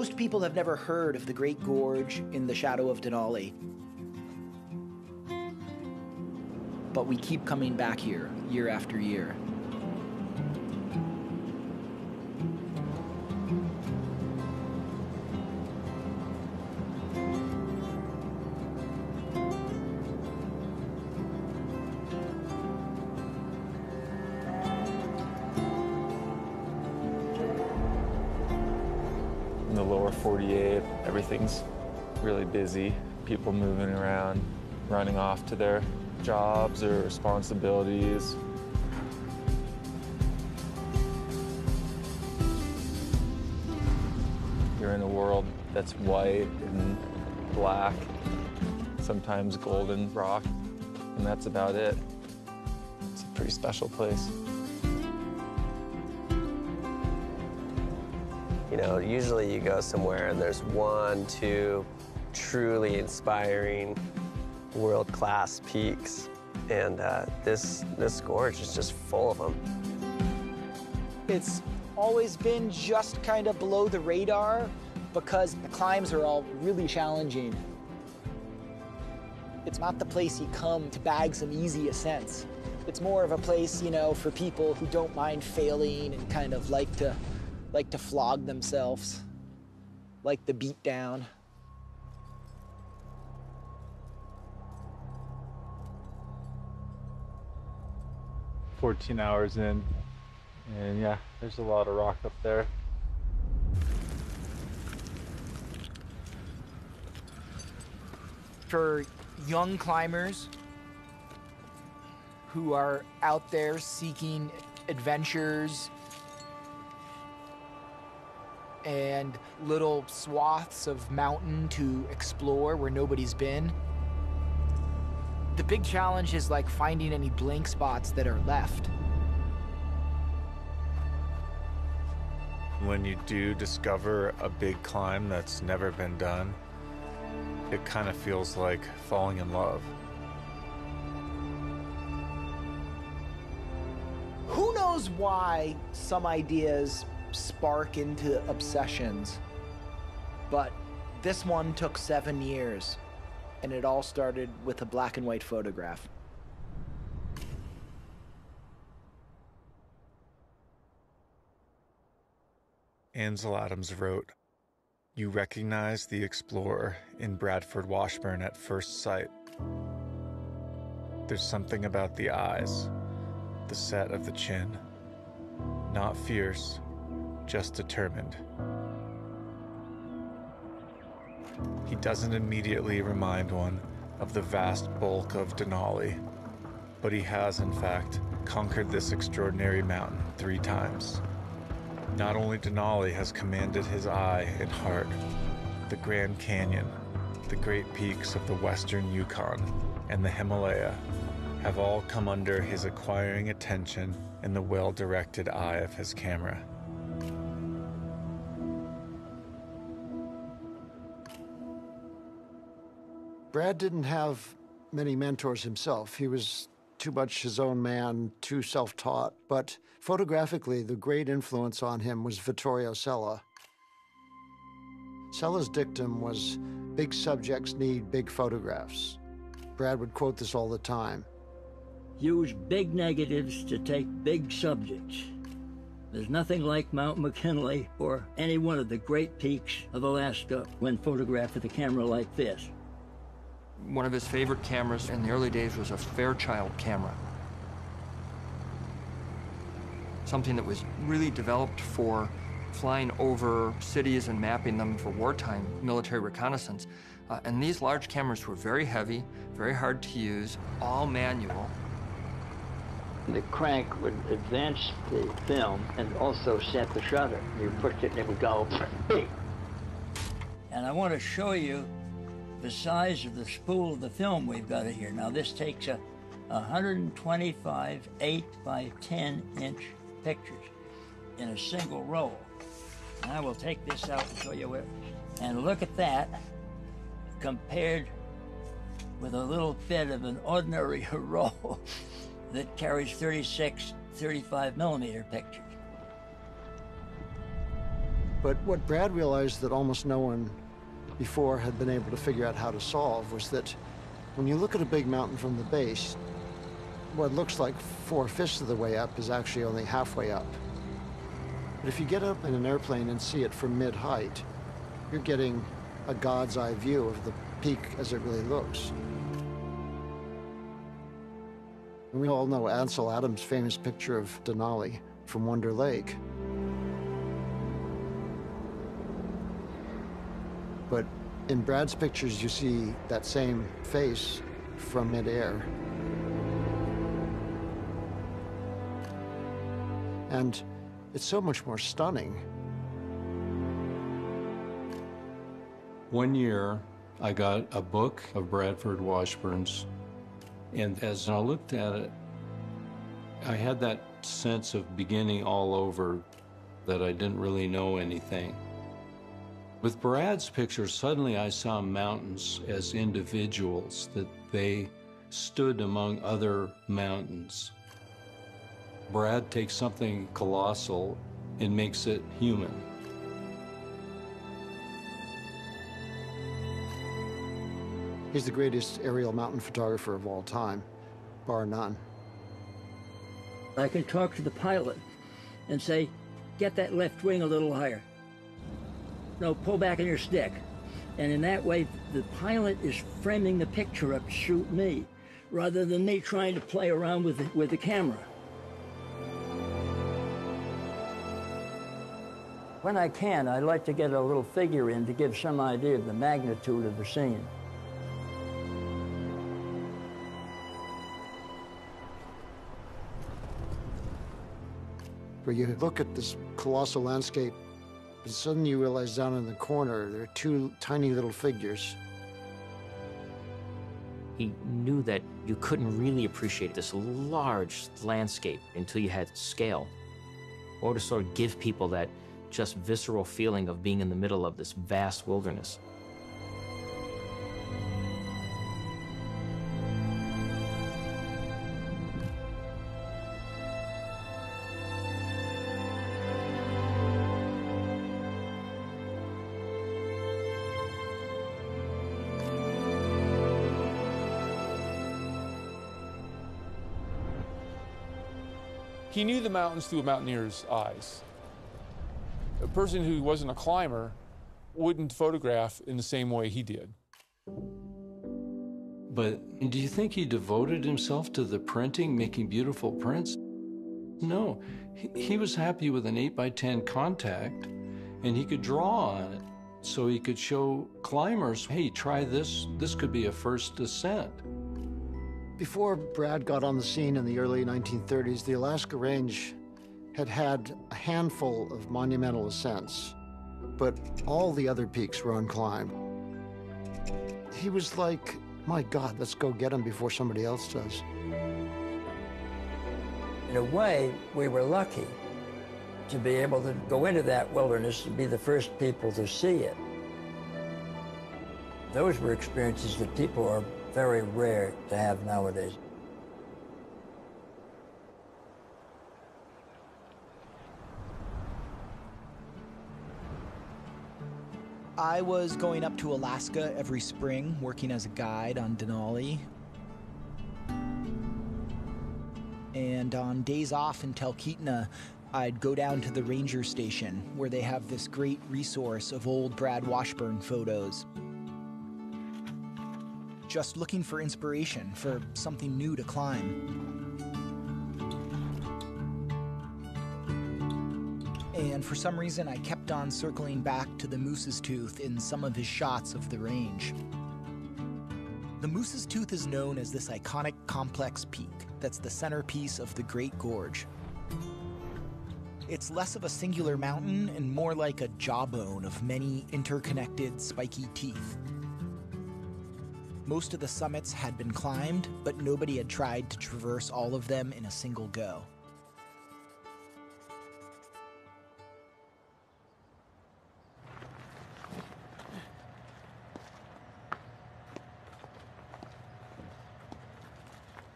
Most people have never heard of the Great Gorge in the shadow of Denali. But we keep coming back here, year after year. In the lower 48, everything's really busy. People moving around, running off to their jobs or responsibilities. You're in a world that's white and black, sometimes golden rock, and that's about it. It's a pretty special place. You know, usually you go somewhere and there's one, two truly inspiring world-class peaks, and this gorge is just full of them. It's always been just kind of below the radar because the climbs are all really challenging. It's not the place you come to bag some easy ascents. It's more of a place, you know, for people who don't mind failing and kind of like to flog themselves, like the beat down. $14 in, and yeah, there's a lot of rock up there. For young climbers who are out there seeking adventures and little swaths of mountain to explore where nobody's been, the big challenge is like finding any blank spots that are left. When you do discover a big climb that's never been done, it kind of feels like falling in love. Who knows why some ideas spark into obsessions, but this one took 7 years. And it all started with a black and white photograph. Ansel Adams wrote, "You recognize the explorer in Bradford Washburn at first sight. There's something about the eyes, the set of the chin. Not fierce, just determined. He doesn't immediately remind one of the vast bulk of Denali, but he has, in fact, conquered this extraordinary mountain 3 times. Not only Denali has commanded his eye and heart, the Grand Canyon, the great peaks of the western Yukon, and the Himalaya have all come under his acquiring attention and the well-directed eye of his camera." Brad didn't have many mentors himself. He was too much his own man, too self-taught. But photographically, the great influence on him was Vittorio Sella. Sella's dictum was, big subjects need big photographs. Brad would quote this all the time. Use big negatives to take big subjects. There's nothing like Mount McKinley or any one of the great peaks of Alaska when photographed with a camera like this. One of his favorite cameras in the early days was a Fairchild camera. Something that was really developed for flying over cities and mapping them for wartime military reconnaissance. And these large cameras were very heavy, very hard to use, all manual. The crank would advance the film and also set the shutter. You pushed it and it would go, beep. And I want to show you the size of the spool of the film we've got here. Now this takes a 125 8 by 10 inch pictures in a single roll. And I will take this out and show you it. And look at that compared with a little bit of an ordinary roll that carries 36, 35 millimeter pictures. But what Brad realized that almost no one before had been able to figure out how to solve was that when you look at a big mountain from the base, what looks like 4/5 of the way up is actually only halfway up. But if you get up in an airplane and see it from mid-height, you're getting a God's eye view of the peak as it really looks. And we all know Ansel Adams' famous picture of Denali from Wonder Lake. But in Brad's pictures, you see that same face from midair. And it's so much more stunning. One year, I got a book of Bradford Washburn's, and as I looked at it, I had that sense of beginning all over, that I didn't really know anything. With Brad's pictures, suddenly I saw mountains as individuals, that they stood among other mountains. Brad takes something colossal and makes it human. He's the greatest aerial mountain photographer of all time, bar none. I can talk to the pilot and say, get that left wing a little higher. No, pull back on your stick. And in that way, the pilot is framing the picture up to shoot me, rather than me trying to play around with the camera. When I can, I like to get a little figure in to give some idea of the magnitude of the scene. Where you look at this colossal landscape, and suddenly you realize down in the corner, there are two tiny little figures. He knew that you couldn't really appreciate this large landscape until you had scale, or to sort of give people that just visceral feeling of being in the middle of this vast wilderness. He knew the mountains through a mountaineer's eyes. A person who wasn't a climber wouldn't photograph in the same way he did. But do you think he devoted himself to the printing, making beautiful prints? No, he was happy with an 8x10 contact, and he could draw on it. So he could show climbers, hey, try this. This could be a first ascent. Before Brad got on the scene in the early 1930s, the Alaska Range had had a handful of monumental ascents, but all the other peaks were unclimbed. He was like, my God, let's go get him before somebody else does. In a way, we were lucky to be able to go into that wilderness and be the first people to see it. Those were experiences that people are very rare to have nowadays. I was going up to Alaska every spring, working as a guide on Denali. And on days off in Talkeetna, I'd go down to the ranger station, where they have this great resource of old Brad Washburn photos. Just looking for inspiration, for something new to climb. And for some reason, I kept on circling back to the Moose's Tooth in some of his shots of the range. The Moose's Tooth is known as this iconic complex peak that's the centerpiece of the Great Gorge. It's less of a singular mountain and more like a jawbone of many interconnected spiky teeth. Most of the summits had been climbed, but nobody had tried to traverse all of them in a single go.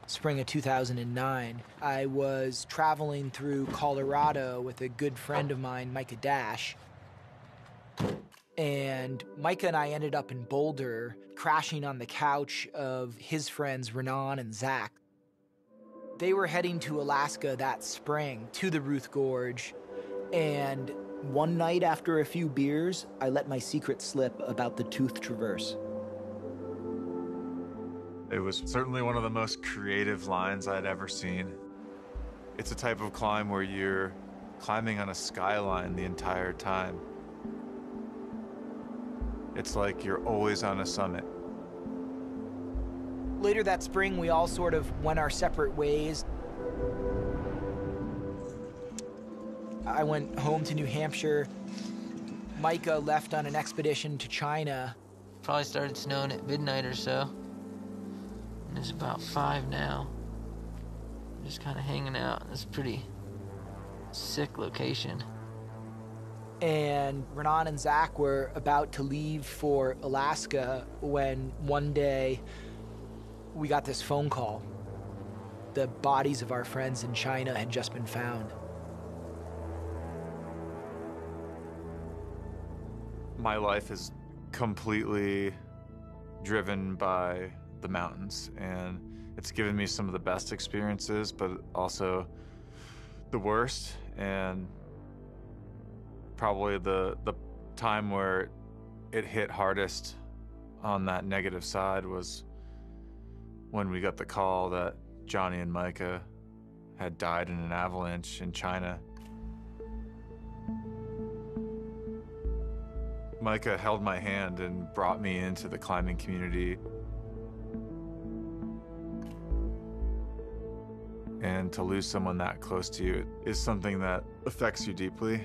Spring of 2009, I was traveling through Colorado with a good friend of mine, Micah Dash. And Micah and I ended up in Boulder, crashing on the couch of his friends Renan and Zach. They were heading to Alaska that spring, to the Ruth Gorge, and one night after a few beers, I let my secret slip about the Tooth Traverse. It was certainly one of the most creative lines I'd ever seen. It's a type of climb where you're climbing on a skyline the entire time. It's like you're always on a summit. Later that spring, we all sort of went our separate ways. I went home to New Hampshire. Micah left on an expedition to China. Probably started snowing at midnight or so. And it's about 5 now. Just kind of hanging out in this pretty sick location. And Renan and Zach were about to leave for Alaska when one day we got this phone call. The bodies of our friends in China had just been found. My life is completely driven by the mountains, and it's given me some of the best experiences, but also the worst. And probably the time where it hit hardest on that negative side was when we got the call that Johnny and Micah had died in an avalanche in China. Micah held my hand and brought me into the climbing community. And to lose someone that close to you is something that affects you deeply.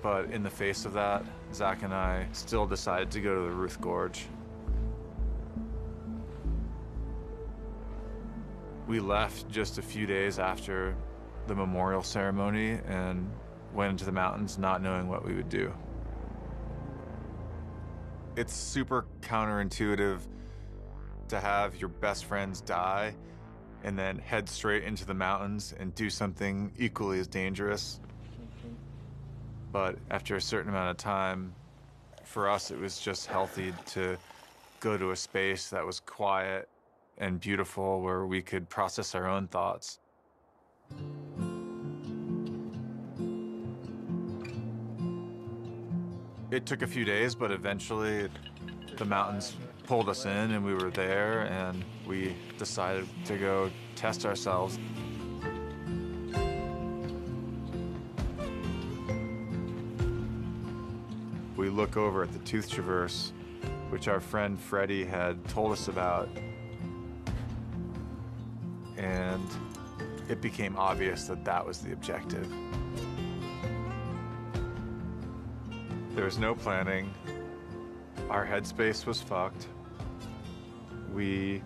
But in the face of that, Zach and I still decided to go to the Ruth Gorge. We left just a few days after the memorial ceremony and went into the mountains not knowing what we would do. It's super counterintuitive to have your best friends die and then head straight into the mountains and do something equally as dangerous. But after a certain amount of time, for us, it was just healthy to go to a space that was quiet and beautiful where we could process our own thoughts. It took a few days, but eventually the mountains pulled us in and we were there, and we decided to go test ourselves. We look over at the Tooth Traverse, which our friend Freddie had told us about, and it became obvious that that was the objective. There was no planning. Our headspace was fucked. We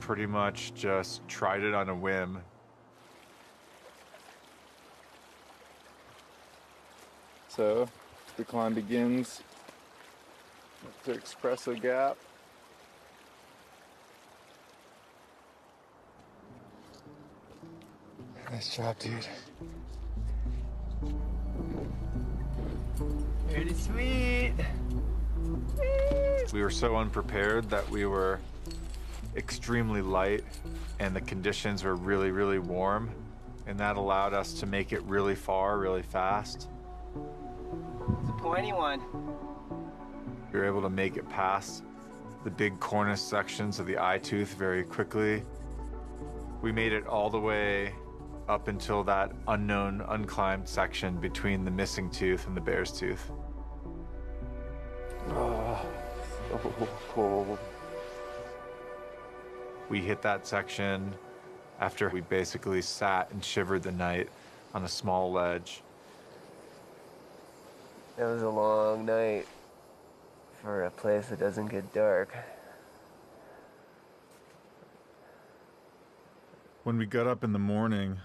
pretty much just tried it on a whim. So the climb begins to Espresso Gap. Nice job, dude. Pretty sweet. We were so unprepared that we were extremely light and the conditions were really, really warm, and that allowed us to make it really far, really fast. It's a pointy one. We were able to make it past the big cornice sections of the eye tooth very quickly. We made it all the way up until that unknown, unclimbed section between the missing tooth and the bear's tooth. Oh, so cold. We hit that section after we basically sat and shivered the night on a small ledge. It was a long night for a place that doesn't get dark. When we got up in the morning,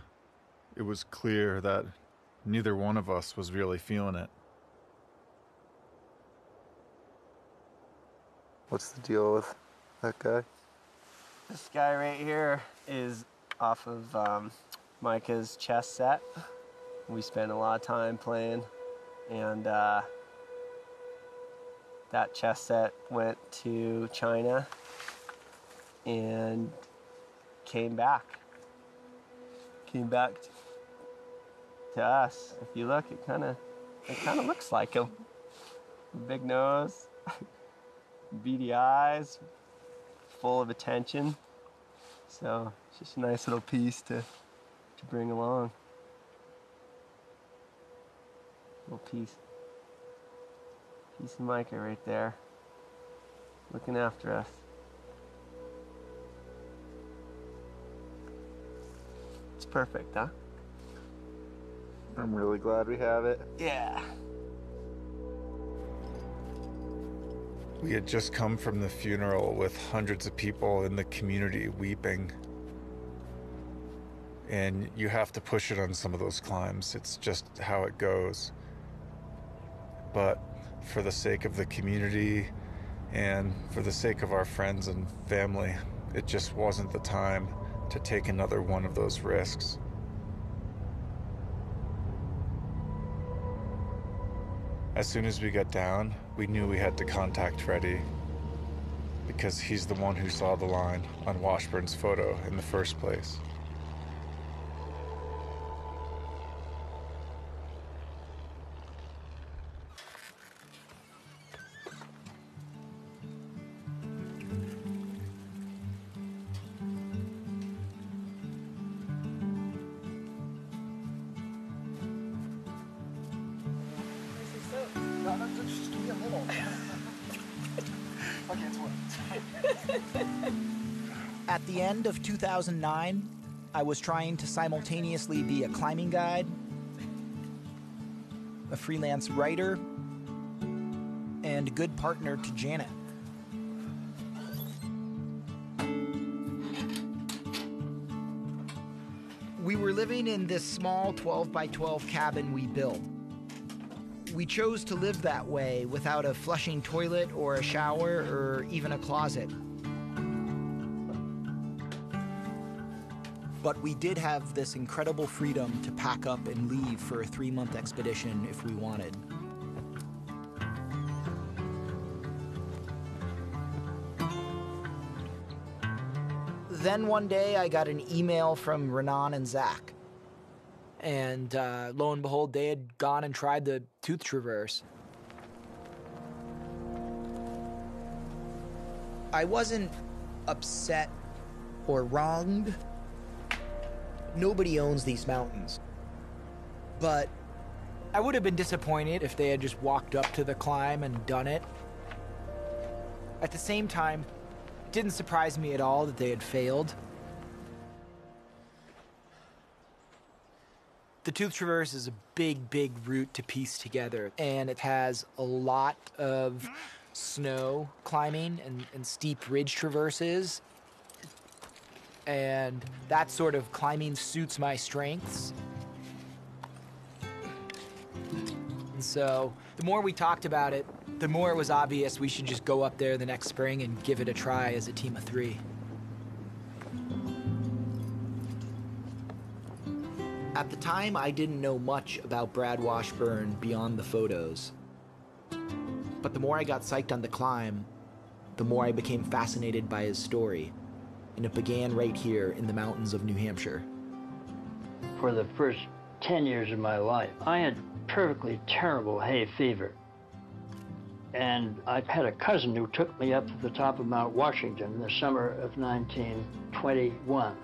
it was clear that neither one of us was really feeling it. What's the deal with that guy? This guy right here is off of Micah's chess set. We spent a lot of time playing, and that chess set went to China and came back to us. If you look, it kind of looks like him. Big nose, beady eyes, full of attention. So it's just a nice little piece to bring along. Little piece of Micah right there, looking after us. It's perfect, huh? I'm really glad we have it. Yeah. We had just come from the funeral with hundreds of people in the community weeping. And you have to push it on some of those climbs. It's just how it goes. But for the sake of the community and for the sake of our friends and family, it just wasn't the time to take another one of those risks. As soon as we got down, we knew we had to contact Freddie because he's the one who saw the line on Washburn's photo in the first place. At the end of 2009, I was trying to simultaneously be a climbing guide, a freelance writer, and a good partner to Janet. We were living in this small 12 by 12 cabin we built. We chose to live that way without a flushing toilet or a shower or even a closet. But we did have this incredible freedom to pack up and leave for a 3-month expedition if we wanted. Then one day I got an email from Renan and Zach. And lo and behold, they had gone and tried the Tooth Traverse. I wasn't upset or wronged. Nobody owns these mountains. But I would have been disappointed if they had just walked up to the climb and done it. At the same time, it didn't surprise me at all that they had failed. The Tooth Traverse is a big, big route to piece together, and it has a lot of snow climbing and steep ridge traverses. And that sort of climbing suits my strengths. And so the more we talked about it, the more it was obvious we should just go up there the next spring and give it a try as a team of 3. At the time, I didn't know much about Brad Washburn beyond the photos. But the more I got psyched on the climb, the more I became fascinated by his story. And it began right here in the mountains of New Hampshire. For the first 10 years of my life, I had perfectly terrible hay fever. And I had a cousin who took me up to the top of Mount Washington in the summer of 1921,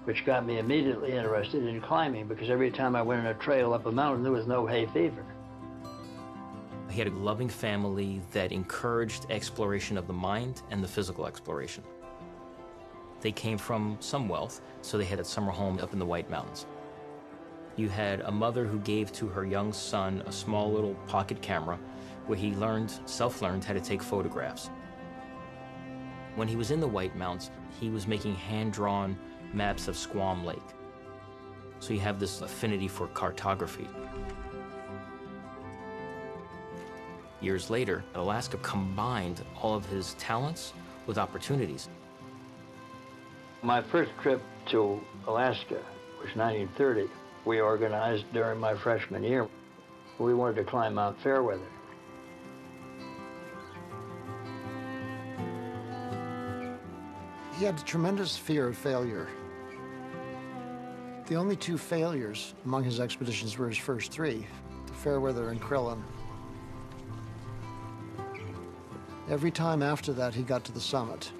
which got me immediately interested in climbing because every time I went on a trail up a mountain, there was no hay fever. He had a loving family that encouraged exploration of the mind and the physical exploration. They came from some wealth, so they had a summer home up in the White Mountains. You had a mother who gave to her young son a small little pocket camera where he self-learned how to take photographs. When he was in the White Mountains, he was making hand-drawn maps of Squam Lake. So you have this affinity for cartography. Years later, Alaska combined all of his talents with opportunities. My first trip to Alaska was 1930. We organized during my freshman year. We wanted to climb Mount Fairweather. He had a tremendous fear of failure. The only two failures among his expeditions were his first three, the Fairweather and Crillon. Every time after that, he got to the summit.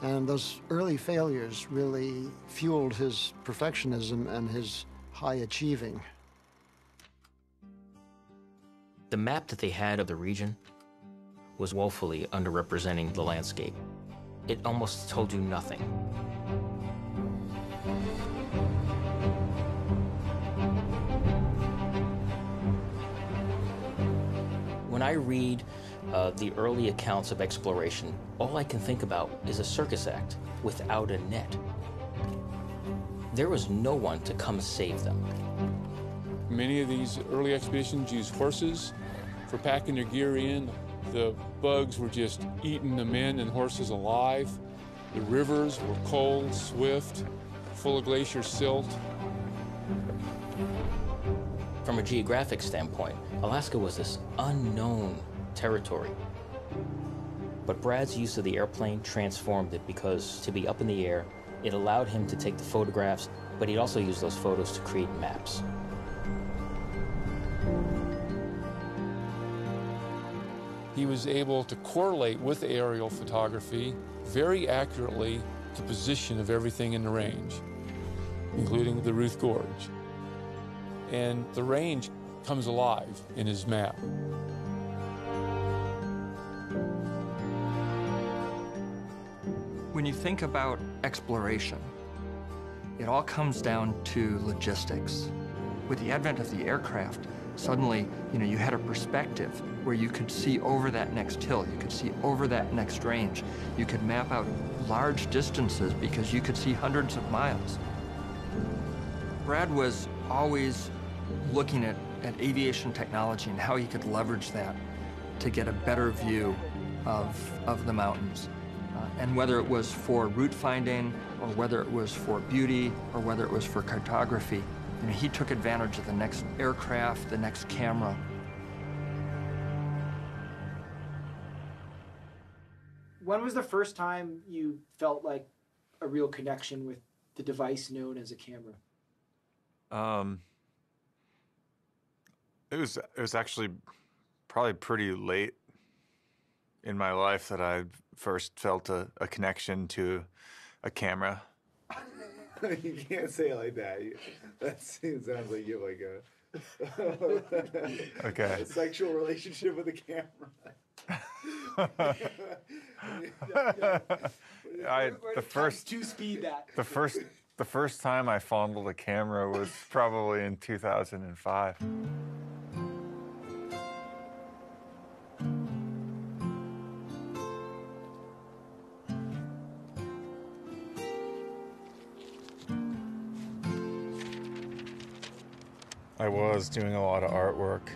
And those early failures really fueled his perfectionism and his high achieving. The map that they had of the region was woefully underrepresenting the landscape. It almost told you nothing. When I read the early accounts of exploration, all I can think about is a circus act without a net. There was no one to come save them. Many of these early expeditions used horses for packing their gear in. The bugs were just eating the men and horses alive. The rivers were cold, swift, full of glacier silt. From a geographic standpoint, Alaska was this unknown territory. But Brad's use of the airplane transformed it, because to be up in the air, it allowed him to take the photographs, but he'd also use those photos to create maps. He was able to correlate with aerial photography very accurately the position of everything in the range, including the Ruth Gorge. And the range comes alive in his map. When you think about exploration, it all comes down to logistics. With the advent of the aircraft, suddenly, you had a perspective where you could see over that next hill, you could see over that next range. You could map out large distances because you could see hundreds of miles. Brad was always looking at aviation technology and how he could leverage that to get a better view of the mountains. And whether it was for route finding, or whether it was for beauty, or whether it was for cartography, he took advantage of the next aircraft, the next camera. When was the first time you felt like a real connection with the device known as a camera? It was actually probably pretty late in my life that I first felt a connection to a camera. You can't say it like that. That sounds like you have Okay. a sexual relationship with a camera. The first time I fondled a camera was probably in 2005. I was doing a lot of artwork.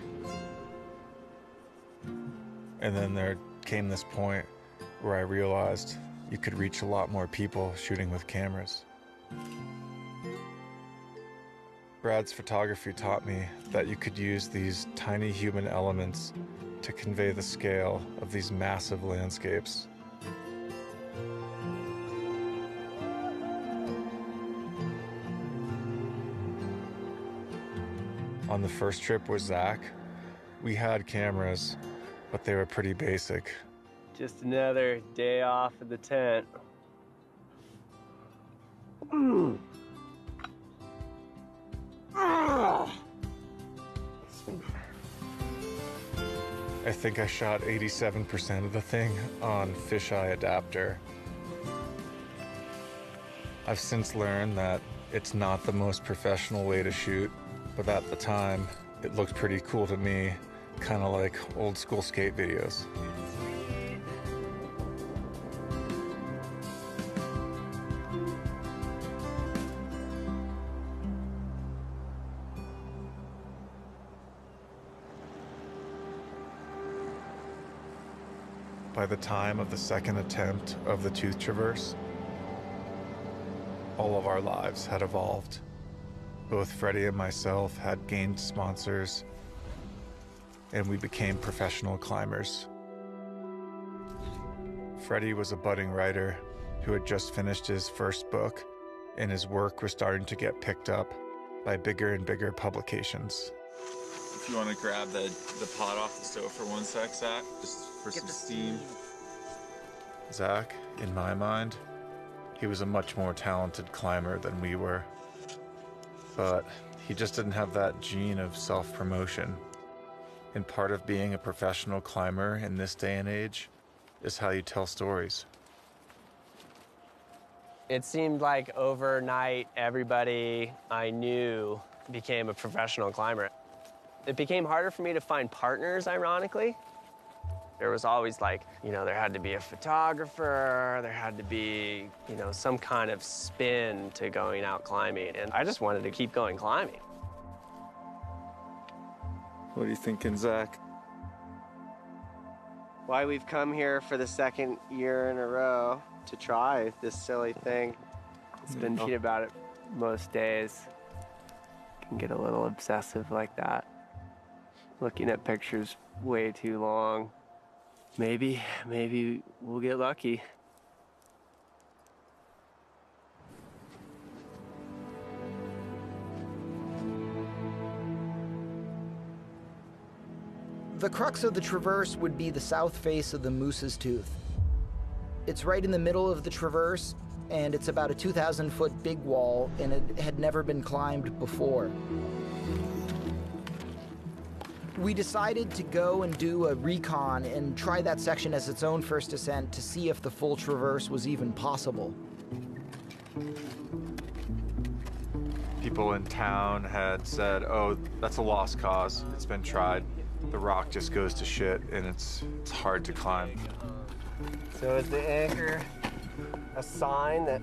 And then there came this point where I realized you could reach a lot more people shooting with cameras. Brad's photography taught me that you could use these tiny human elements to convey the scale of these massive landscapes. On the first trip with Zach, we had cameras, but they were pretty basic. Just another day off in the tent. I think I shot 87% of the thing on fisheye adapter. I've since learned that it's not the most professional way to shoot, but at the time, it looked pretty cool to me, kind of like old school skate videos. By the time of the second attempt of the Tooth Traverse, all of our lives had evolved. both Freddie and myself had gained sponsors, and we became professional climbers. Freddie was a budding writer who had just finished his first book, and his work was starting to get picked up by bigger and bigger publications. If you want to grab the pot off the stove for 1 sec, Zach, just for some steam. Zach, in my mind, he was a much more talented climber than we were. But he just didn't have that gene of self-promotion. And part of being a professional climber in this day and age is how you tell stories. It seemed like overnight, everybody I knew became a professional climber. It became harder for me to find partners, ironically. There was always like, there had to be a photographer, there had to be, some kind of spin to going out climbing, and I just wanted to keep going climbing. What are you thinking, Zach? Why we've come here for the second year in a row to try this silly thing. It's been thinking about it most days. Can get a little obsessive like that. Looking at pictures way too long. Maybe we'll get lucky. The crux of the traverse would be the south face of the Moose's Tooth. It's right in the middle of the traverse, and it's about a 2,000-foot big wall, and it had never been climbed before. We decided to go and do a recon and try that section as its own first ascent to see if the full traverse was even possible. People in town had said, oh, that's a lost cause. It's been tried. The rock just goes to shit, and it's hard to climb. So is the anchor a sign that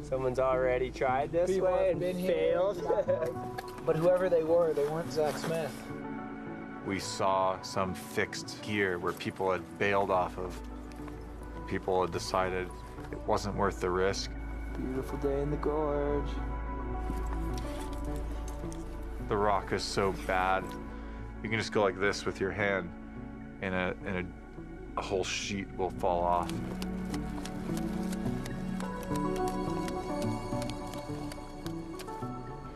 someone's already tried this way and failed? But whoever they were, they weren't Zach Smith. We saw some fixed gear where people had bailed off of. People had decided it wasn't worth the risk. Beautiful day in the gorge. The rock is so bad, you can just go like this with your hand, and a whole sheet will fall off.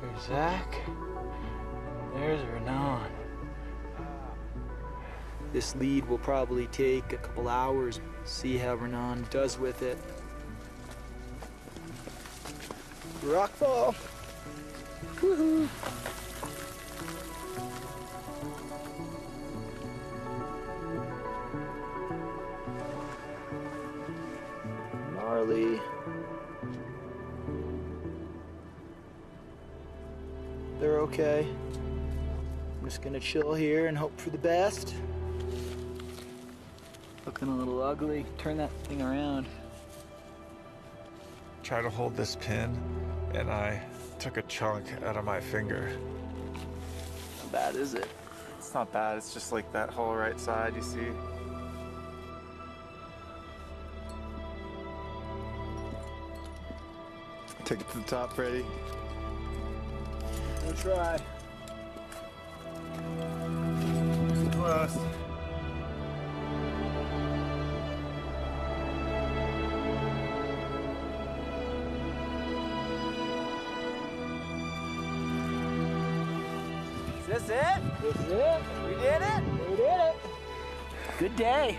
There's Zach. There's Renan. This lead will probably take a couple hours. See how Renan does with it. Rockfall. Woohoo! Gnarly. They're okay. I'm just gonna chill here and hope for the best. Looking a little ugly. Turn that thing around. Try to hold this pin, and I took a chunk out of my finger. How bad is it? It's not bad, it's just like that whole right side, you see? Take it to the top, Freddie. We'll try. Close. Is this it? This is it. We did it. We did it. Good day.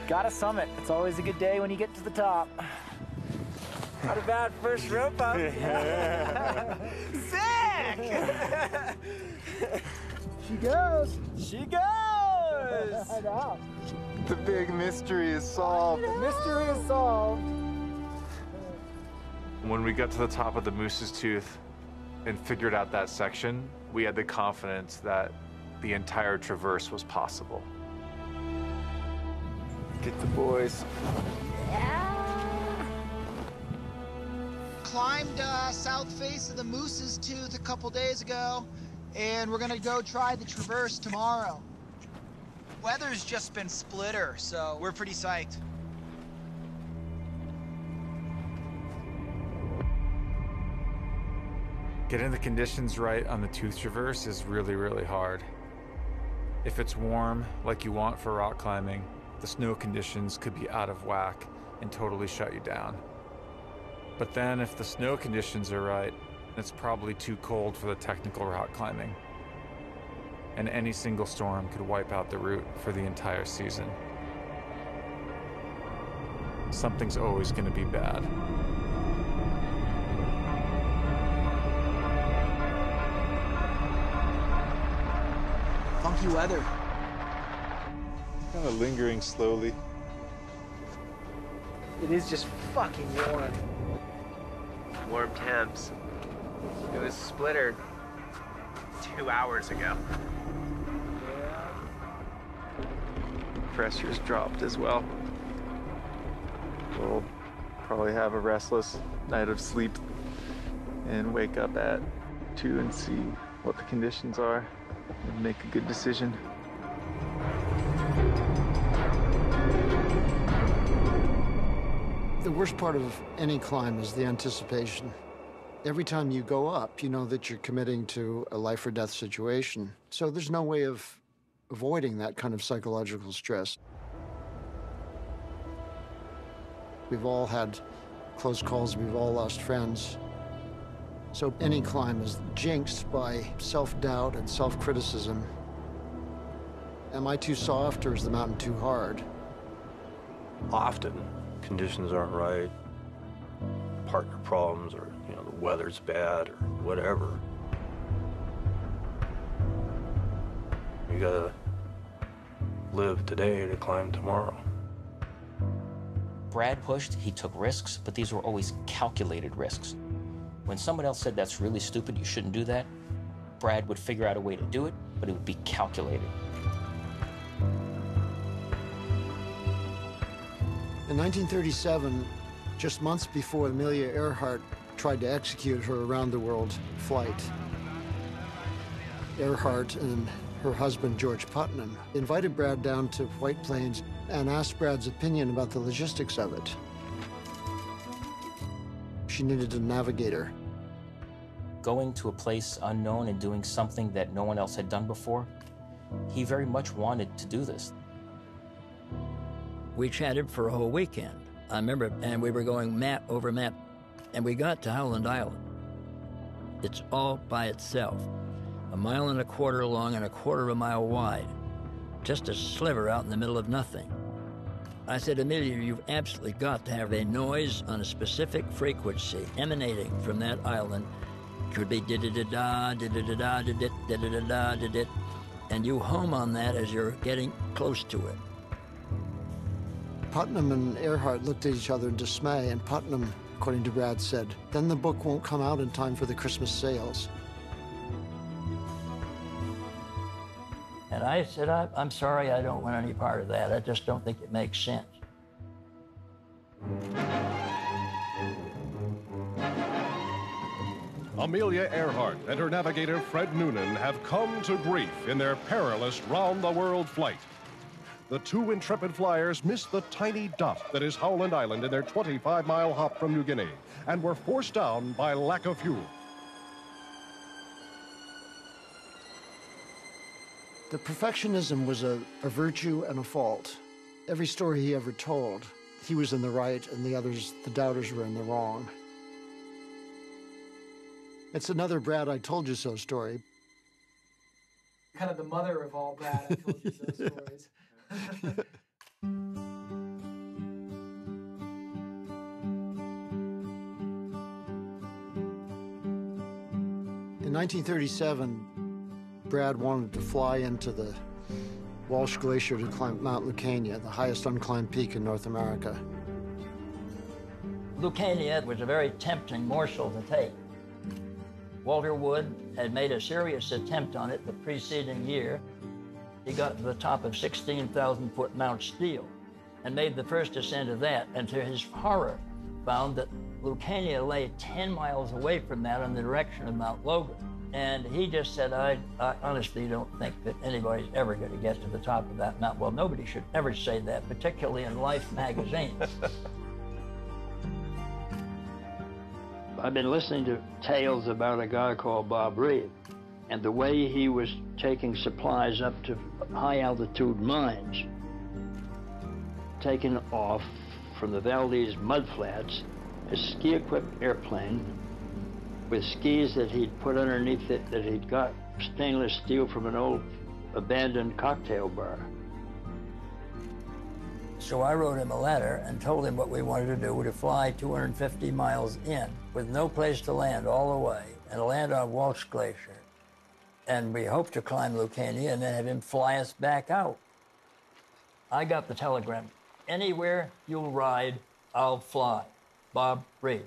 Got a summit. It's always a good day when you get to the top. Not a bad first rope up. Sick! She goes. She goes. I know. The big mystery is solved. The mystery is solved. When we got to the top of the Moose's Tooth and figured out that section, we had the confidence that the entire traverse was possible. Get the boys. Climbed south face of the Moose's Tooth a couple days ago, and we're gonna go try the traverse tomorrow. Weather's just been splitter, so we're pretty psyched. Getting the conditions right on the tooth traverse is really, really hard. If it's warm, like you want for rock climbing, the snow conditions could be out of whack and totally shut you down. But then if the snow conditions are right, it's probably too cold for the technical rock climbing. And any single storm could wipe out the route for the entire season. Something's always going to be bad. Funky weather. Kind of lingering slowly. It is just fucking warm. Warm temps. It was splittered 2 hours ago. Pressure's dropped as well. We'll probably have a restless night of sleep and wake up at 2 and see what the conditions are and make a good decision. The worst part of any climb is the anticipation. Every time you go up, you know that you're committing to a life or death situation. So there's no way of avoiding that kind of psychological stress. We've all had close calls, we've all lost friends. So any climb is jinxed by self-doubt and self-criticism. Am I too soft or is the mountain too hard? Often, conditions aren't right, partner problems, or the weather's bad, or whatever. You gotta live today to climb tomorrow. Brad pushed, he took risks, but these were always calculated risks. When someone else said that's really stupid, you shouldn't do that, Brad would figure out a way to do it, but it would be calculated. In 1937, just months before Amelia Earhart tried to execute her around-the-world flight, Earhart and her husband, George Putnam, invited Brad down to White Plains and asked Brad's opinion about the logistics of it. She needed a navigator. Going to a place unknown and doing something that no one else had done before, he very much wanted to do this. We chatted for a whole weekend. I remember, and we were going map over map, and we got to Howland Island. It's all by itself, 1.25 miles long and 1/4 mile wide, just a sliver out in the middle of nothing. I said, Amelia, you've absolutely got to have a noise on a specific frequency emanating from that island. Could be da-da-da-da, da-da-da-da, da-da-da-da, da-da, and you hum on that as you're getting close to it. Putnam and Earhart looked at each other in dismay, and Putnam, according to Brad, said, then the book won't come out in time for the Christmas sales. And I said, I'm sorry, I don't want any part of that. I just don't think it makes sense. Amelia Earhart and her navigator, Fred Noonan, have come to grief in their perilous round-the-world flight. The two intrepid flyers missed the tiny dot that is Howland Island in their 25-mile hop from New Guinea and were forced down by lack of fuel. The perfectionism was a virtue and a fault. Every story he ever told, he was in the right and the others, the doubters, were in the wrong. It's another Brad I told you so story. Kind of the mother of all Brad I told you so stories. In 1937, Brad wanted to fly into the Walsh Glacier to climb Mount Lucania, the highest unclimbed peak in North America. Lucania was a very tempting morsel to take. Walter Wood had made a serious attempt on it the preceding year. He got to the top of 16,000-foot Mount Steele and made the first ascent of that, and to his horror, found that Lucania lay 10 miles away from that in the direction of Mount Logan. And he just said, I honestly don't think that anybody's ever going to get to the top of that mountain. Well, nobody should ever say that, particularly in Life magazine. I've been listening to tales about a guy called Bob Reed, and the way he was taking supplies up to high altitude mines, taking off from the Valdez mudflats, a ski-equipped airplane with skis that he'd put underneath it that he'd got stainless steel from an old abandoned cocktail bar. So I wrote him a letter and told him what we wanted to do, to fly 250 miles in with no place to land all the way, and land on Walsh Glacier. And we hoped to climb Lucania and then have him fly us back out. I got the telegram. Anywhere you'll ride, I'll fly. Bob Reed.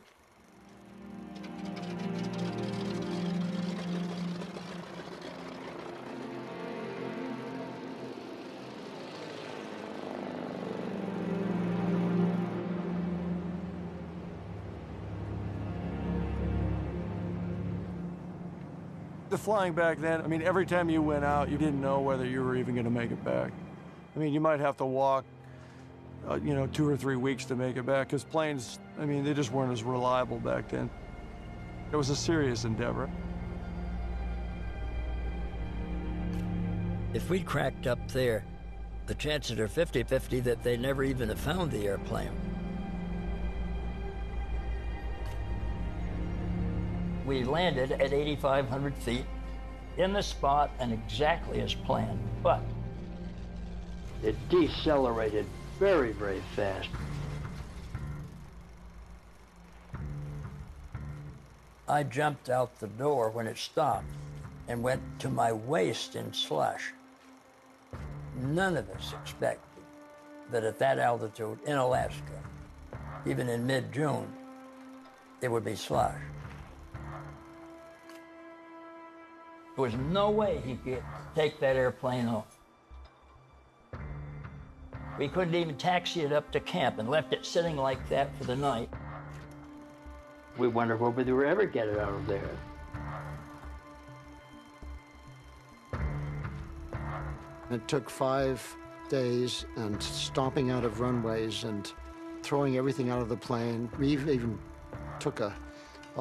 The flying back then, I mean, every time you went out, you didn't know whether you were even going to make it back. I mean, you might have to walk, 2 or 3 weeks to make it back, because planes, I mean, they just weren't as reliable back then. It was a serious endeavor. If we'd cracked up there, the chances are 50-50 that they never even have found the airplane. We landed at 8,500 feet in the spot and exactly as planned, but it decelerated very, very fast. I jumped out the door when it stopped and went to my waist in slush. None of us expected that at that altitude in Alaska, even in mid-June, it would be slush. There was no way he could take that airplane off. We couldn't even taxi it up to camp and left it sitting like that for the night. We wondered whether we would ever get it out of there. It took 5 days and stomping out of runways and throwing everything out of the plane. We even took a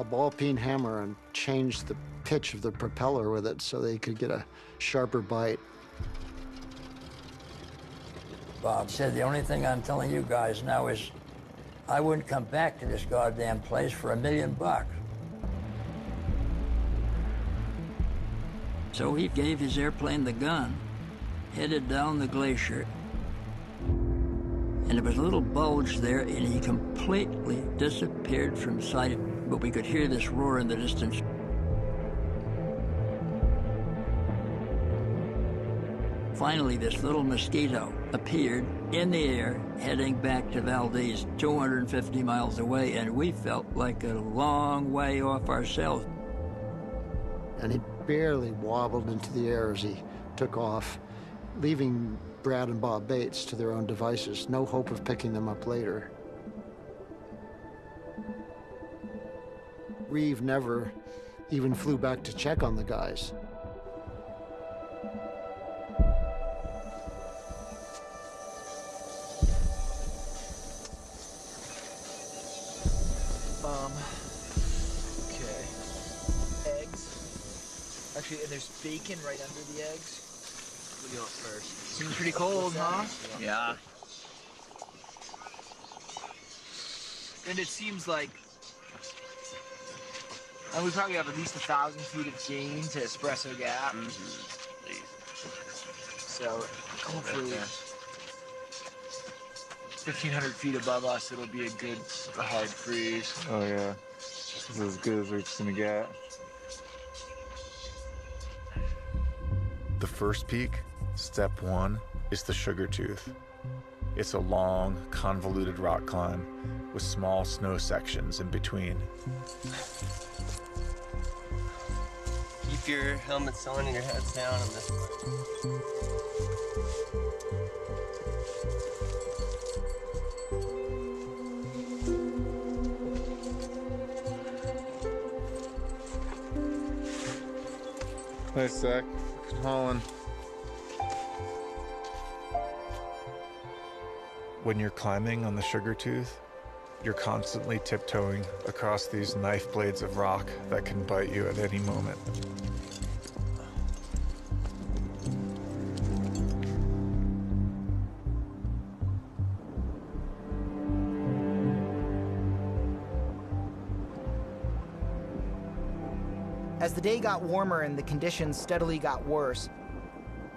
ball-peen hammer and changed the pitch of the propeller with it so they could get a sharper bite. Bob said, the only thing I'm telling you guys now is I wouldn't come back to this goddamn place for $1 million. So he gave his airplane the gun, headed down the glacier, and there was a little bulge there, and he completely disappeared from sight, but we could hear this roar in the distance. Finally, this little mosquito appeared in the air, heading back to Valdez, 250 miles away, and we felt like a long way off ourselves. And he barely wobbled into the air as he took off, leaving Brad and Bob Bates to their own devices. No hope of picking them up later. Reeve never even flew back to check on the guys. Okay. Eggs. Actually, and there's bacon right under the eggs. What do you want first? Seems pretty cold, huh? Yeah. And it seems like we probably have at least 1,000 feet of gain to Espresso Gap. So hopefully 1,500 feet above us, it'll be a good hard freeze. Oh yeah, this is as good as we're gonna get. The first peak, step 1, is the Sugar Tooth. It's a long, convoluted rock climb with small snow sections in between. Keep your helmets on and your heads down on this one. Nice sack, Holland. When you're climbing on the Sugar Tooth, You're constantly tiptoeing across these knife blades of rock that can bite you at any moment. As the day got warmer and the conditions steadily got worse,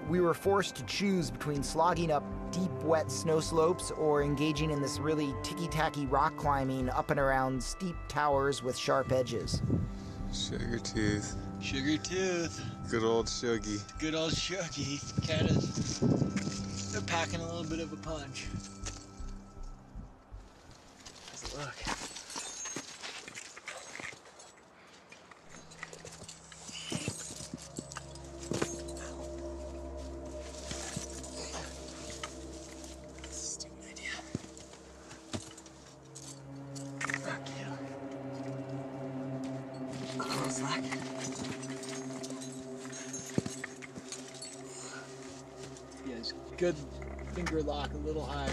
we were forced to choose between slogging up deep, wet snow slopes or engaging in this really ticky-tacky rock climbing up and around steep towers with sharp edges. Sugar tooth. Sugar tooth. Good old Shuggy. Good old Shuggy. Kind of, they're packing a little bit of a punch. How's it look? Good finger lock, a little higher.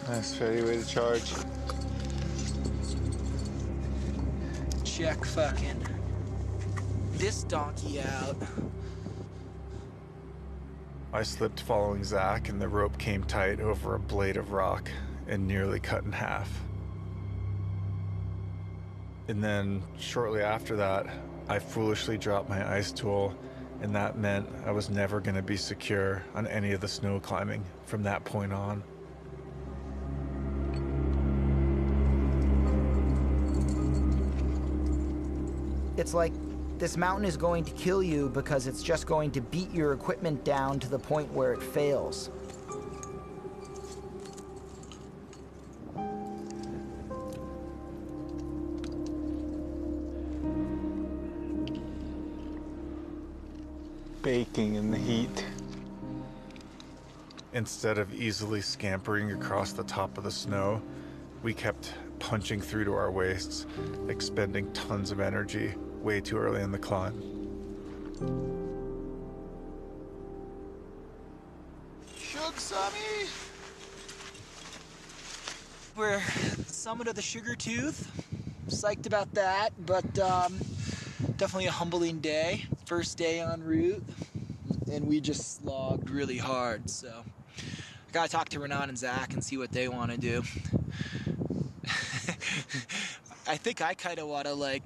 Nice, steady way to charge. Check fucking this donkey out. I slipped following Zach, and the rope came tight over a blade of rock and nearly cut in half. And then, shortly after that, I foolishly dropped my ice tool, and that meant I was never going to be secure on any of the snow climbing from that point on. It's like this mountain is going to kill you because it's just going to beat your equipment down to the point where it fails. Baking in the heat. Instead of easily scampering across the top of the snow, we kept punching through to our waists, expending tons of energy way too early in the climb. Shug Sammy! We're at the summit of the Sugar Tooth. Psyched about that, but definitely a humbling day. First day en route, and we just slogged really hard, so I gotta talk to Renan and Zach and see what they want to do. I think I kind of want to like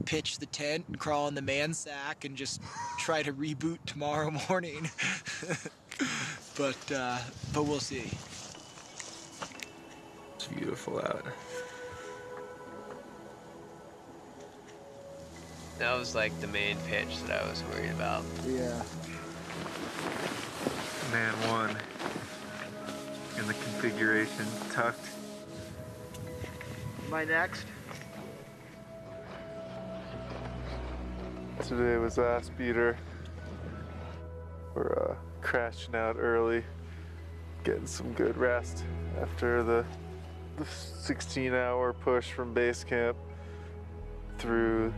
pitch the tent and crawl in the man sack and just try to reboot tomorrow morning. but we'll see. It's beautiful out. That was like the main pitch that I was worried about. Yeah. Man one in the configuration, tucked. Am I next? Today was ass beater. We're crashing out early, getting some good rest after the 16-hour push from base camp through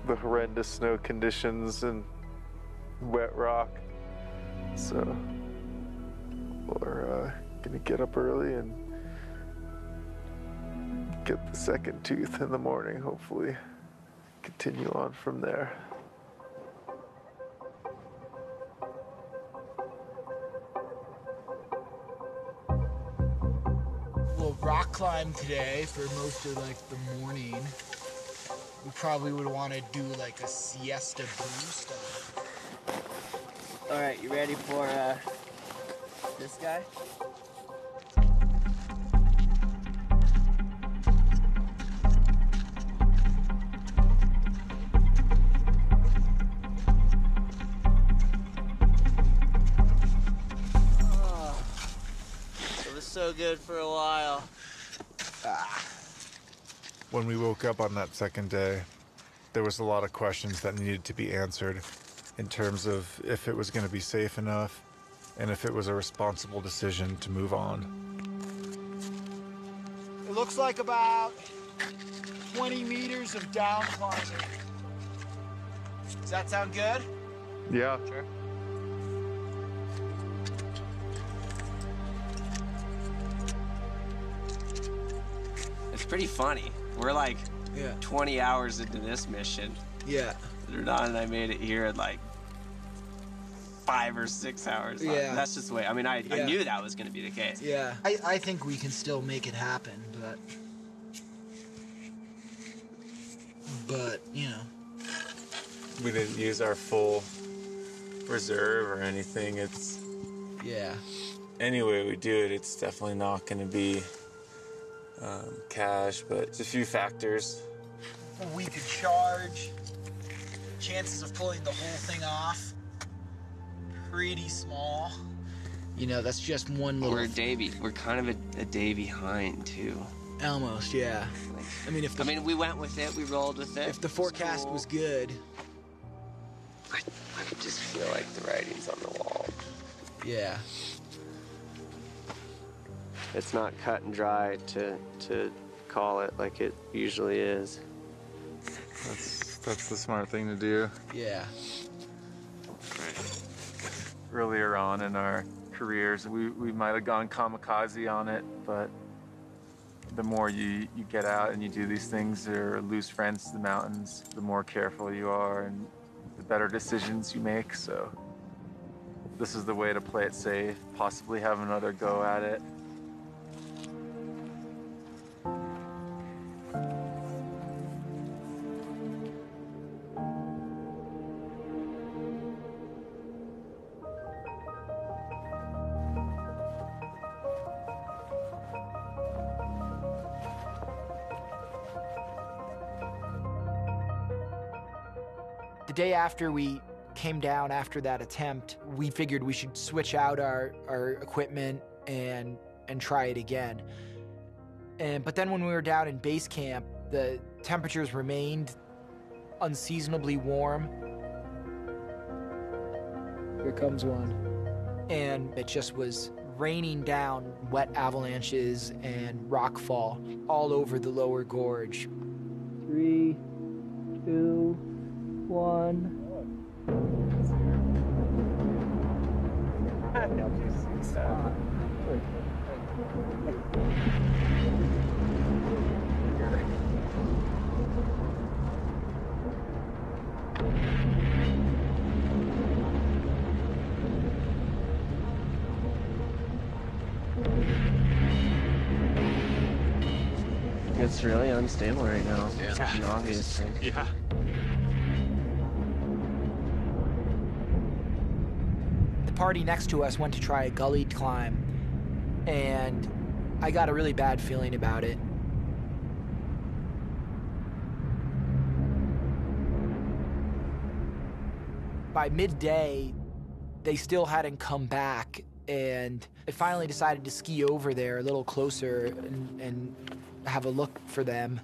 the horrendous snow conditions and wet rock. So we're gonna get up early and get the second tooth in the morning, hopefully. Continue on from there. We'll rock climb today for most of like the morning. We probably would want to do like a siesta boost. All right, you ready for this guy? It was so good for a while. When we woke up on that second day, there was a lot of questions that needed to be answered in terms of if it was going to be safe enough and if it was a responsible decision to move on. It looks like about 20 meters of down climbing. Does that sound good? Yeah. Sure. It's pretty funny. We're like 20 hours into this mission. Yeah. Don and I made it here at like 5 or 6 hours. Yeah. That's just the way. I mean, I knew that was going to be the case. Yeah. I think we can still make it happen, but you know. We didn't use our full reserve or anything. It's any way we do it, it's definitely not going to be cash, but it's a few factors. We could charge. Chances of pulling the whole thing off, pretty small. You know, that's just one little... We're kind of a day behind, too. Almost, yeah. I mean, we went with it, we rolled with it. If the forecast was good. I just feel like the writing's on the wall. Yeah. It's not cut and dry to call it like it usually is. That's the smart thing to do. Yeah. Earlier on in our careers, we might have gone kamikaze on it, but the more you get out and you do these things or lose friends to the mountains, the more careful you are and the better decisions you make. So this is the way to play it safe, possibly have another go at it. The day after we came down after that attempt, we figured we should switch out our equipment and try it again. But then when we were down in base camp, the temperatures remained unseasonably warm. Here comes one. And it just was raining down wet avalanches and rockfall all over the lower gorge. 3, 2, 1. It's really unstable right now. Yeah. Obviously. Yeah. The party next to us went to try a gully climb, and I got a really bad feeling about it. By midday, they still hadn't come back, and I finally decided to ski over there a little closer and have a look for them.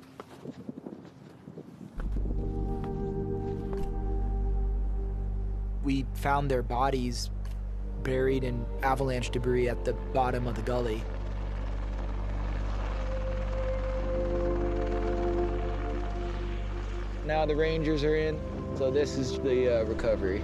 We found their bodies buried in avalanche debris at the bottom of the gully. Now the Rangers are in, so this is the recovery.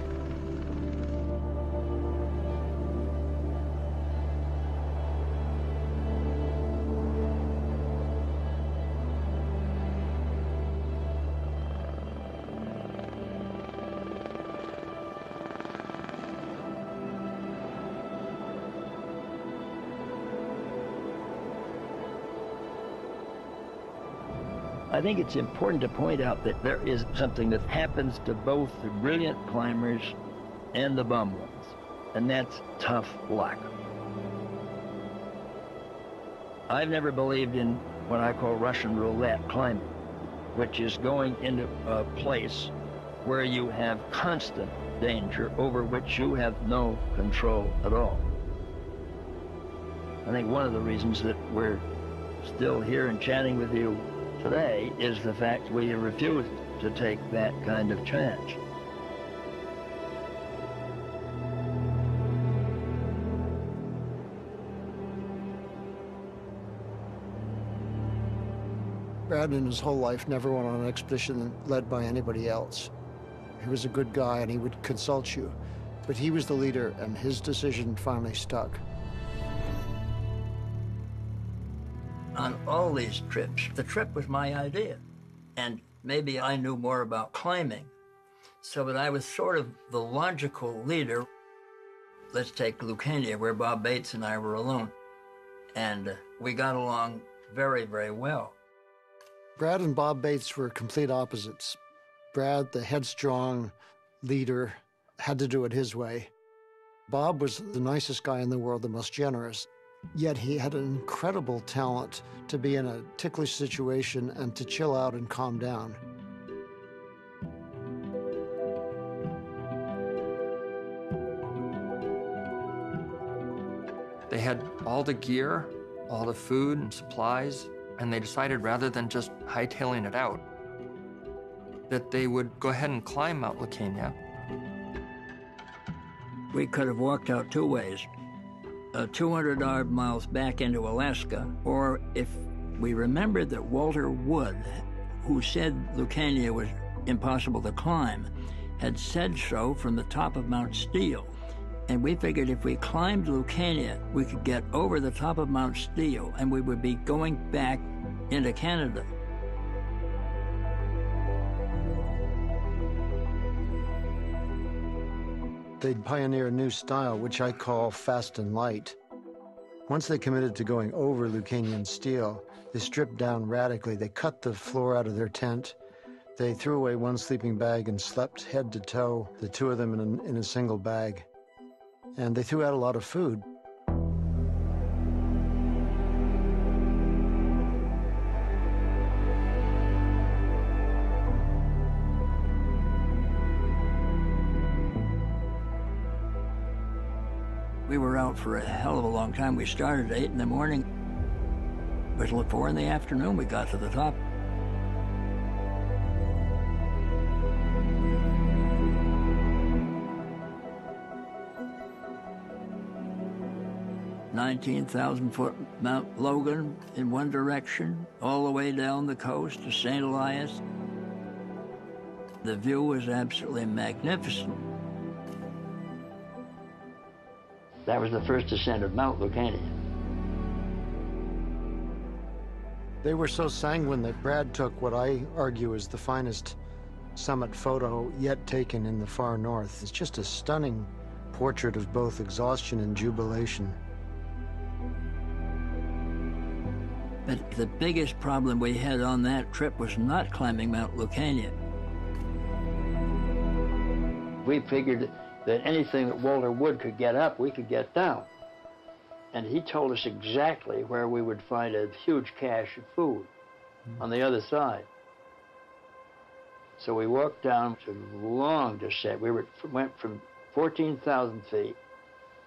I think it's important to point out that there is something that happens to both the brilliant climbers and the bum ones, and that's tough luck. I've never believed in what I call Russian roulette climbing, which is going into a place where you have constant danger over which you have no control at all. I think one of the reasons that we're still here and chatting with you today is the fact we refused to take that kind of chance. Brad in his whole life never went on an expedition led by anybody else. He was a good guy and he would consult you, but he was the leader and his decision finally stuck. On all these trips, the trip was my idea. And maybe I knew more about climbing, so that I was sort of the logical leader. Let's take Lucania, where Bob Bates and I were alone. And we got along very, very well. Brad and Bob Bates were complete opposites. Brad, the headstrong leader, had to do it his way. Bob was the nicest guy in the world, the most generous. Yet he had an incredible talent to be in a ticklish situation and to chill out and calm down. They had all the gear, all the food and supplies, and they decided rather than just hightailing it out, that they would go ahead and climb Mount Lucania. We could have walked out two ways. 200-odd miles back into Alaska, or if we remembered that Walter Wood, who said Lucania was impossible to climb, had said so from the top of Mount Steele. And we figured if we climbed Lucania, we could get over the top of Mount Steele and we would be going back into Canada. They'd pioneer a new style, which I call fast and light. Once they committed to going over Lucanian steel, they stripped down radically. They cut the floor out of their tent. They threw away one sleeping bag and slept head to toe, the two of them in a single bag. And they threw out a lot of food. We were out for a hell of a long time. We started at 8 in the morning. It was 4 in the afternoon we got to the top. $19,000-foot Mount Logan in one direction, all the way down the coast to St. Elias. The view was absolutely magnificent. That was the first ascent of Mount Lucania. They were so sanguine that Brad took what I argue is the finest summit photo yet taken in the far north. It's just a stunning portrait of both exhaustion and jubilation. But the biggest problem we had on that trip was not climbing Mount Lucania. We figured that anything that Walter Wood could get up, we could get down. And he told us exactly where we would find a huge cache of food on the other side. So we walked down to a long descent. We went from 14,000 feet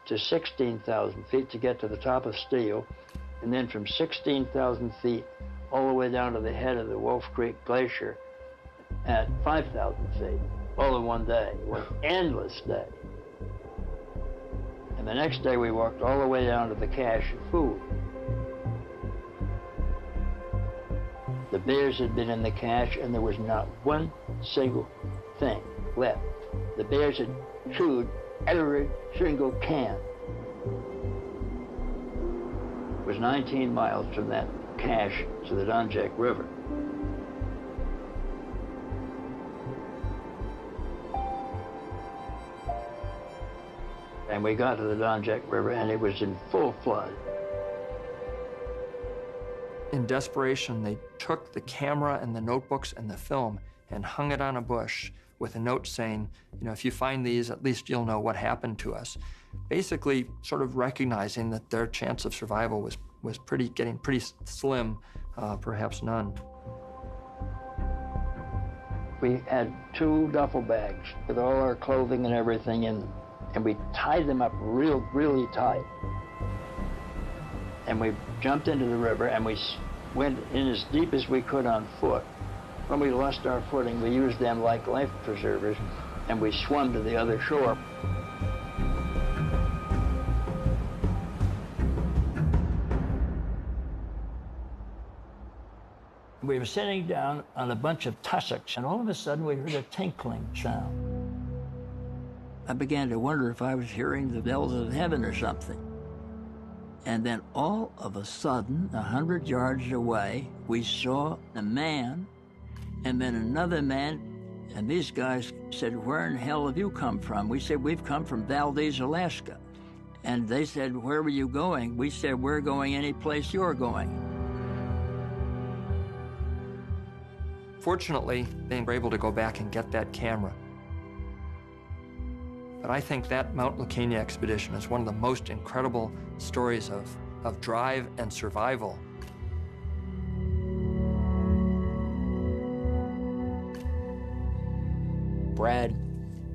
to 16,000 feet to get to the top of Steele, and then from 16,000 feet all the way down to the head of the Wolf Creek Glacier at 5,000 feet, all in one day. It was an endless day. And the next day we walked all the way down to the cache of food. The bears had been in the cache and there was not one single thing left. The bears had chewed every single can. It was 19 miles from that cache to the Donjek River. And we got to the Donjek River and it was in full flood. In desperation, they took the camera and the notebooks and the film and hung it on a bush with a note saying, you know, if you find these, at least you'll know what happened to us. Basically sort of recognizing that their chance of survival was getting pretty slim, perhaps none. We had 2 duffel bags with all our clothing and everything in them. And we tied them up really tight. And we jumped into the river and we went in as deep as we could on foot. When we lost our footing, we used them like life preservers and we swam to the other shore. we were sitting down on a bunch of tussocks, and all of a sudden we heard a tinkling sound. I began to wonder if I was hearing the bells of heaven or something. And then all of a sudden, 100 yards away, we saw a man and then another man. And these guys said, "Where in hell have you come from?" We said, "We've come from Valdez, Alaska." And they said, "Where were you going?" We said, "We're going any place you're going." Fortunately, they were able to go back and get that camera. But I think that Mount Lucania expedition is one of the most incredible stories of drive and survival. Brad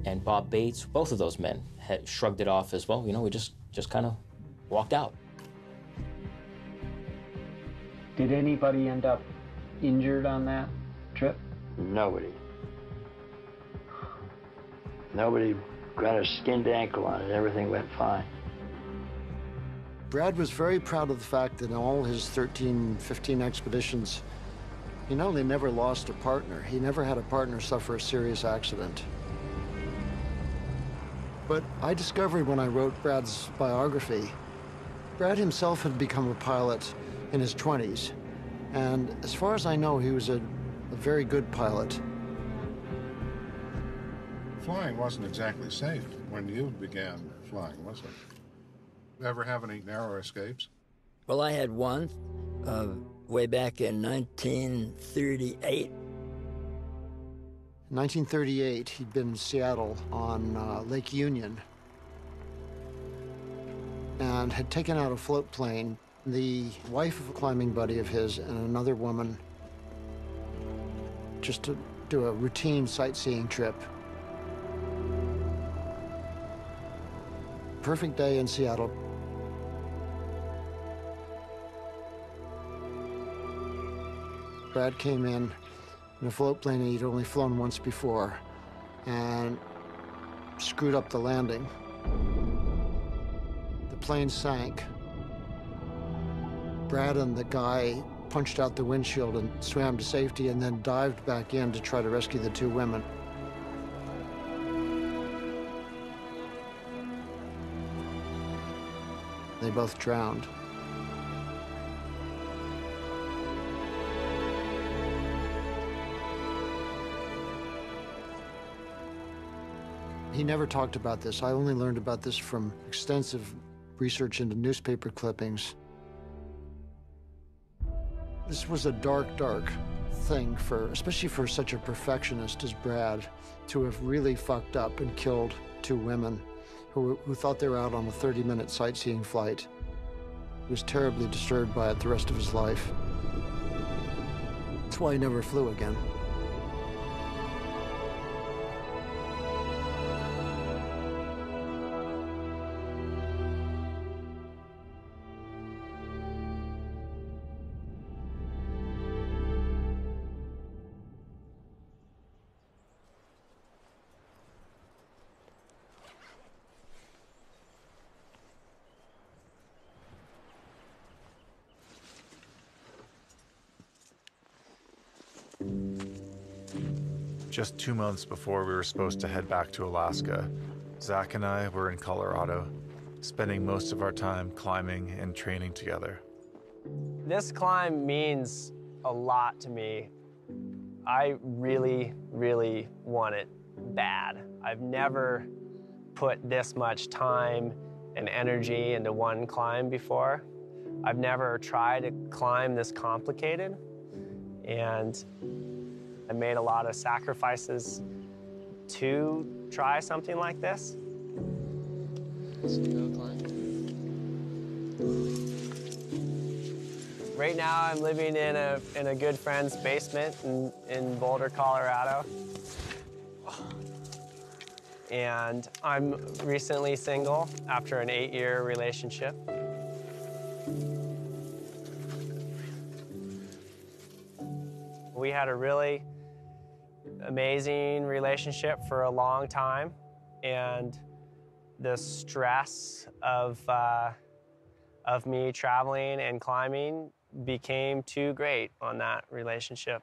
and Bob Bates, both of those men, had shrugged it off as, well, you know, we just kind of walked out. Did anybody end up injured on that trip? Nobody. Nobody got a skinned ankle on it. Everything went fine. Brad was very proud of the fact that in all his 13, 15 expeditions, he not only never lost a partner, he never had a partner suffer a serious accident. But I discovered when I wrote Brad's biography, Brad himself had become a pilot in his 20s. And as far as I know, he was a very good pilot. Flying wasn't exactly safe when you began flying, was it? Ever have any narrow escapes? Well, I had one way back in 1938. In 1938, he'd been in Seattle on Lake Union and had taken out a float plane. The wife of a climbing buddy of his and another woman, just to do a routine sightseeing trip. Perfect day in Seattle. Brad came in a float plane he'd only flown once before and screwed up the landing. The plane sank. Brad and the guy punched out the windshield and swam to safety and then dived back in to try to rescue the two women. They both drowned. He never talked about this. I only learned about this from extensive research into newspaper clippings. This was a dark, dark thing especially for such a perfectionist as Brad, to have really fucked up and killed two women who thought they were out on a 30-minute sightseeing flight. He was terribly disturbed by it the rest of his life. That's why he never flew again. Just 2 months before we were supposed to head back to Alaska, Zach and I were in Colorado, spending most of our time climbing and training together. This climb means a lot to me. I really, really want it bad. I've never put this much time and energy into one climb before. I've never tried to climb this complicated, and I made a lot of sacrifices to try something like this. Right now, I'm living in a good friend's basement in Boulder, Colorado. And I'm recently single after an 8-year relationship. We had a really amazing relationship for a long time, and the stress of me traveling and climbing became too great on that relationship.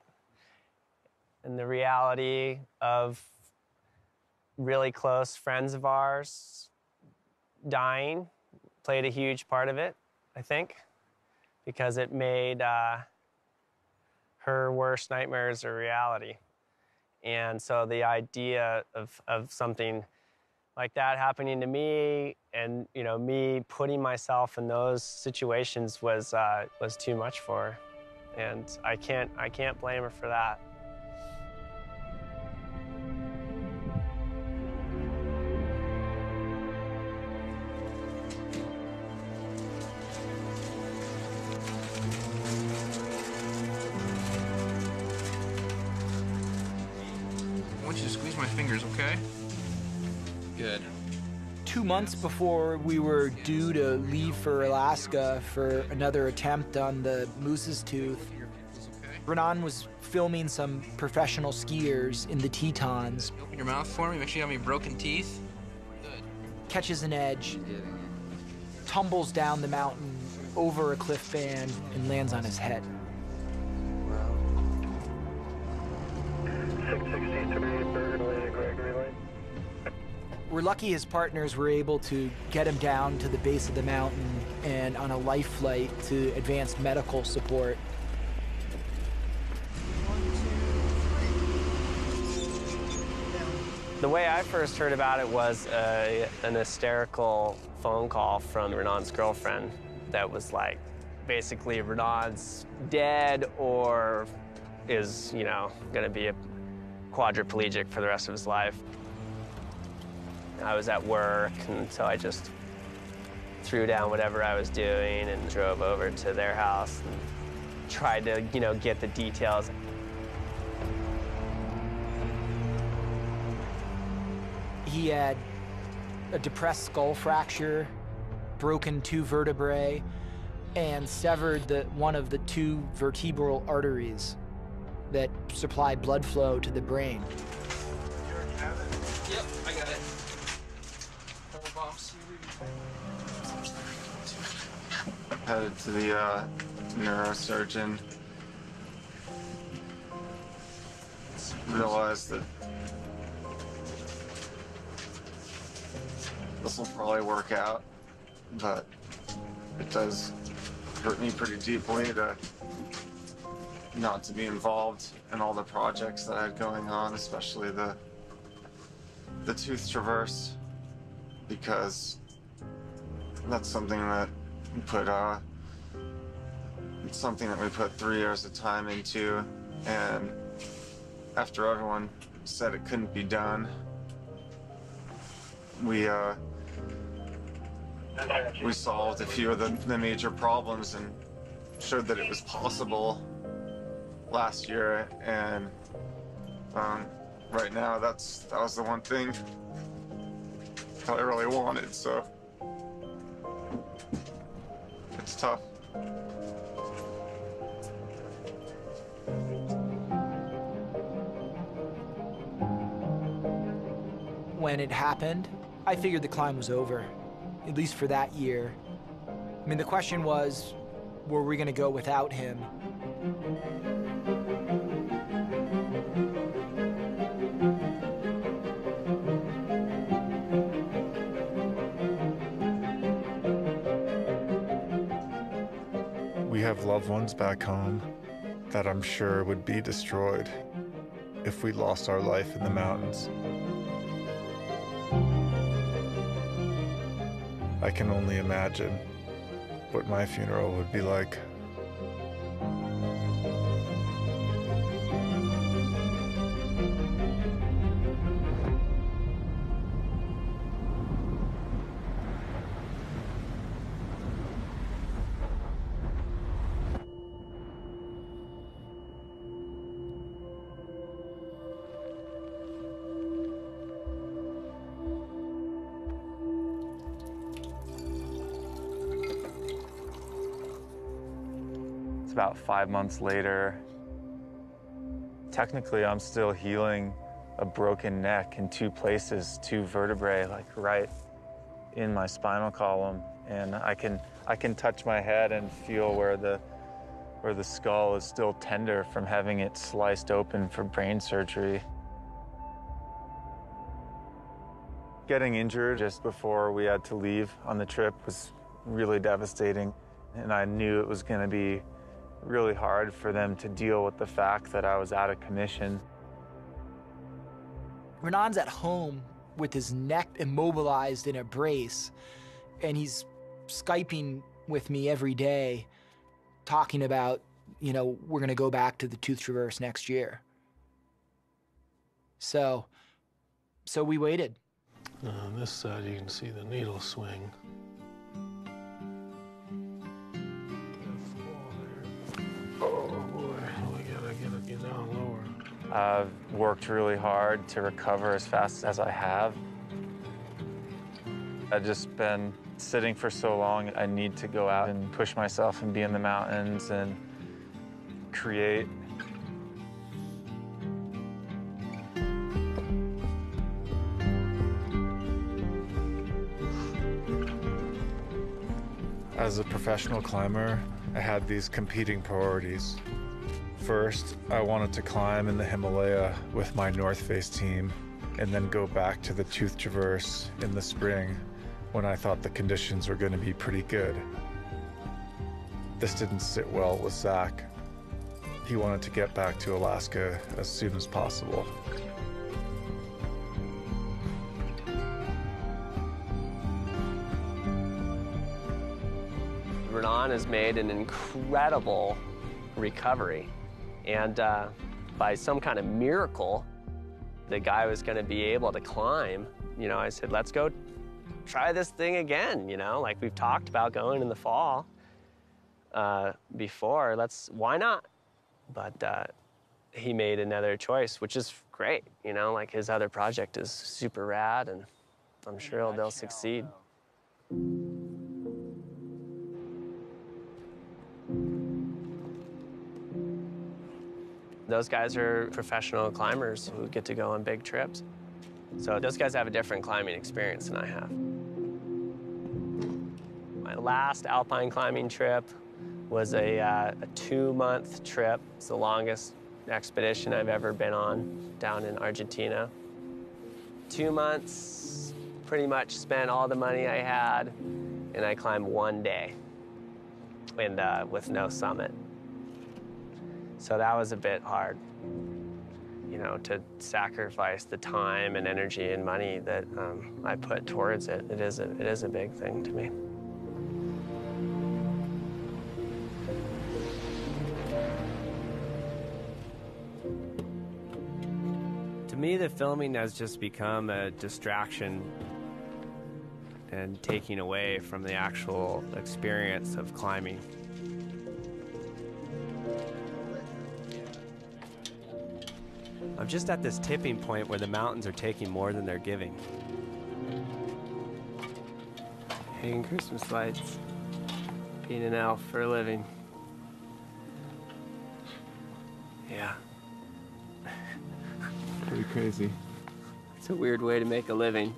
And the reality of really close friends of ours dying played a huge part of it, I think, because it made her worst nightmares a reality. And so the idea of something like that happening to me, and me putting myself in those situations was too much for her, and I can't blame her for that. I want you to squeeze my fingers, okay? Good. 2 months before we were due to leave for Alaska for another attempt on the Moose's Tooth, Renan was filming some professional skiers in the Tetons. Open your mouth for me, make sure you have any broken teeth. Good. Catches an edge, tumbles down the mountain over a cliff band, and lands on his head. We're lucky his partners were able to get him down to the base of the mountain and on a life flight to advanced medical support. The way I first heard about it was an hysterical phone call from Renan's girlfriend that was like, basically Renan's dead or is, gonna be a quadriplegic for the rest of his life. I was at work, and so I just threw down whatever I was doing and drove over to their house and tried to, get the details. He had a depressed skull fracture, broken 2 vertebrae, and severed one of the 2 vertebral arteries that supply blood flow to the brain. Yep, I got it. Couple bumps. Headed to the neurosurgeon. Realized that this will probably work out, but it does hurt me pretty deeply not to be involved in all the projects that I had going on, especially the tooth traverse, because that's something that we put it's something that we put 3 years of time into, and after everyone said it couldn't be done, we solved a few of the major problems and showed that it was possible last year, and right now that was the one thing that I really wanted, so it's tough. When it happened, I figured the climb was over, at least for that year. I mean, the question was, were we going to go without him? We have loved ones back home that I'm sure would be destroyed if we lost our life in the mountains. I can only imagine what my funeral would be like. About 5 months later. Technically, I'm still healing a broken neck in 2 places, 2 vertebrae, like right in my spinal column, and I can touch my head and feel where the where the skull is still tender from having it sliced open for brain surgery. Getting injured just before we had to leave on the trip was really devastating, and I knew it was going to be really hard for them to deal with the fact that I was out of commission. Renan's at home with his neck immobilized in a brace, and he's Skyping with me every day, talking about, you know, we're going to go back to the Tooth Traverse next year. So we waited. On this side, you can see the needle swing. Oh boy, we gotta get down lower. I've worked really hard to recover as fast as I have. I've just been sitting for so long. I need to go out and push myself and be in the mountains and create. As a professional climber, I had these competing priorities. First, I wanted to climb in the Himalaya with my North Face team and then go back to the Tooth Traverse in the spring when I thought the conditions were going to be pretty good. This didn't sit well with Zach. He wanted to get back to Alaska as soon as possible. Renan has made an incredible recovery. And by some kind of miracle, the guy was going to be able to climb. You know, I said, let's go try this thing again, you know, like we've talked about going in the fall before. Why not? But he made another choice, which is great. You know, like his other project is super rad, and I'm sure they'll succeed. Those guys are professional climbers who get to go on big trips. So those guys have a different climbing experience than I have. My last alpine climbing trip was a 2-month trip. It's the longest expedition I've ever been on down in Argentina. 2 months, pretty much spent all the money I had, and I climbed 1 day and with no summit. So that was a bit hard, you know, to sacrifice the time and energy and money that I put towards it. It is a big thing to me. To me, the filming has just become a distraction and taking away from the actual experience of climbing. I'm just at this tipping point where the mountains are taking more than they're giving. Hanging Christmas lights, being an elf for a living. Yeah. Pretty crazy. It's a weird way to make a living,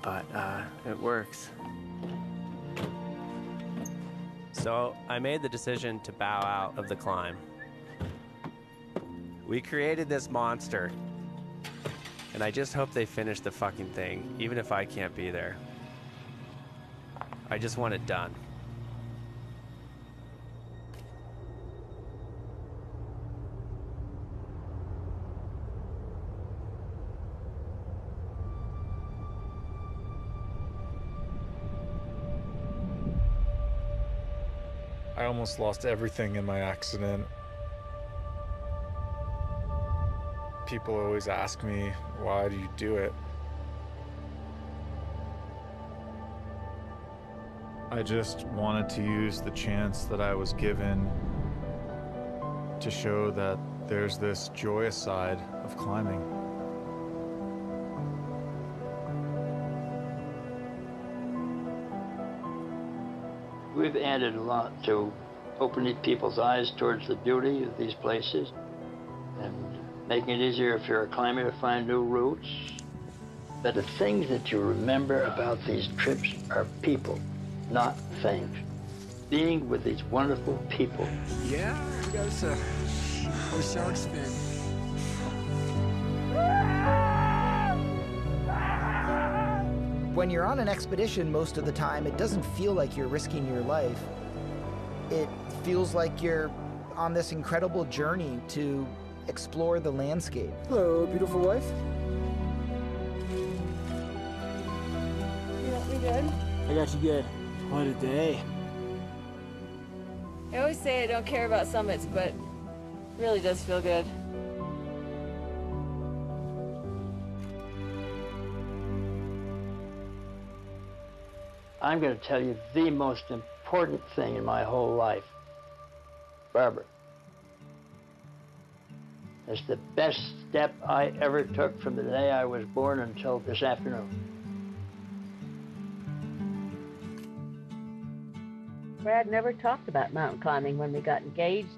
but it works. So I made the decision to bow out of the climb. We created this monster, and I just hope they finish the fucking thing, even if I can't be there. I just want it done. I almost lost everything in my accident. People always ask me, why do you do it? I just wanted to use the chance that I was given to show that there's this joyous side of climbing. We've added a lot to opening people's eyes towards the beauty of these places and making it easier if you're a climber to find new routes. But the things that you remember about these trips are people, not things. being with these wonderful people. Yeah, we got us a shark fin. When you're on an expedition most of the time, it doesn't feel like you're risking your life. It feels like you're on this incredible journey to explore the landscape. Hello, beautiful wife. You got me good? I got you good. What a day. I always say I don't care about summits, but it really does feel good. I'm going to tell you the most important thing in my whole life. Barbara. It's the best step I ever took from the day I was born until this afternoon. Brad never talked about mountain climbing when we got engaged.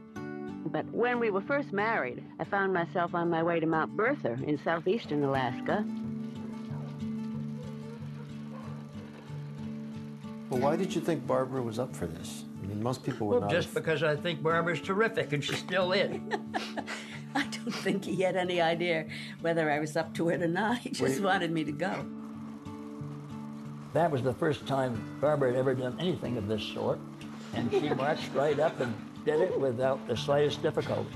But when we were first married, I found myself on my way to Mount Bertha in southeastern Alaska. Well, why did you think Barbara was up for this? I mean, most people would Well, not just have... because I think Barbara's terrific, and she still is. I don't think he had any idea whether I was up to it or not. He just wanted me to go. That was the first time Barbara had ever done anything of this sort, and she marched right up and did it without the slightest difficulty.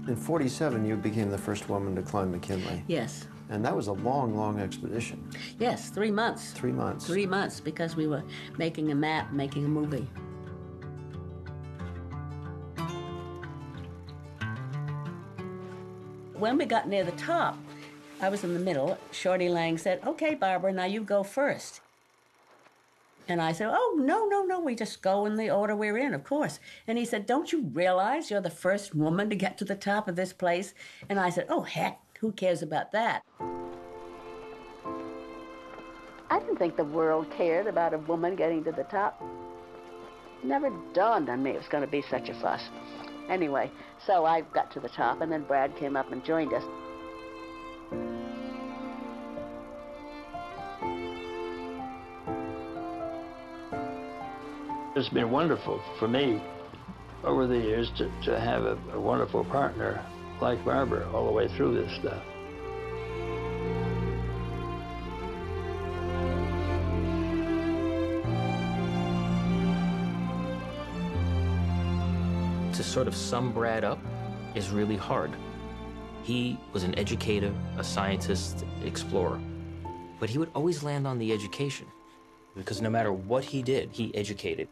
In 47, you became the first woman to climb McKinley. Yes. And that was a long, long expedition. Yes, 3 months. 3 months. 3 months, because we were making a map, making a movie. When we got near the top, I was in the middle. Shorty Lang said, "Okay, Barbara, now you go first." And I said, "Oh, no, we just go in the order we're in, of course." And he said, "Don't you realize you're the first woman to get to the top of this place?" And I said, "Oh, heck, who cares about that?" I didn't think the world cared about a woman getting to the top. It never dawned on me it was going to be such a fuss. Anyway, so I got to the top, and then Brad came up and joined us. It's been wonderful for me over the years to have a wonderful partner like Barbara all the way through this stuff. To sort of sum Brad up is really hard. He was an educator, a scientist, explorer, but he would always land on the education because no matter what he did, he educated.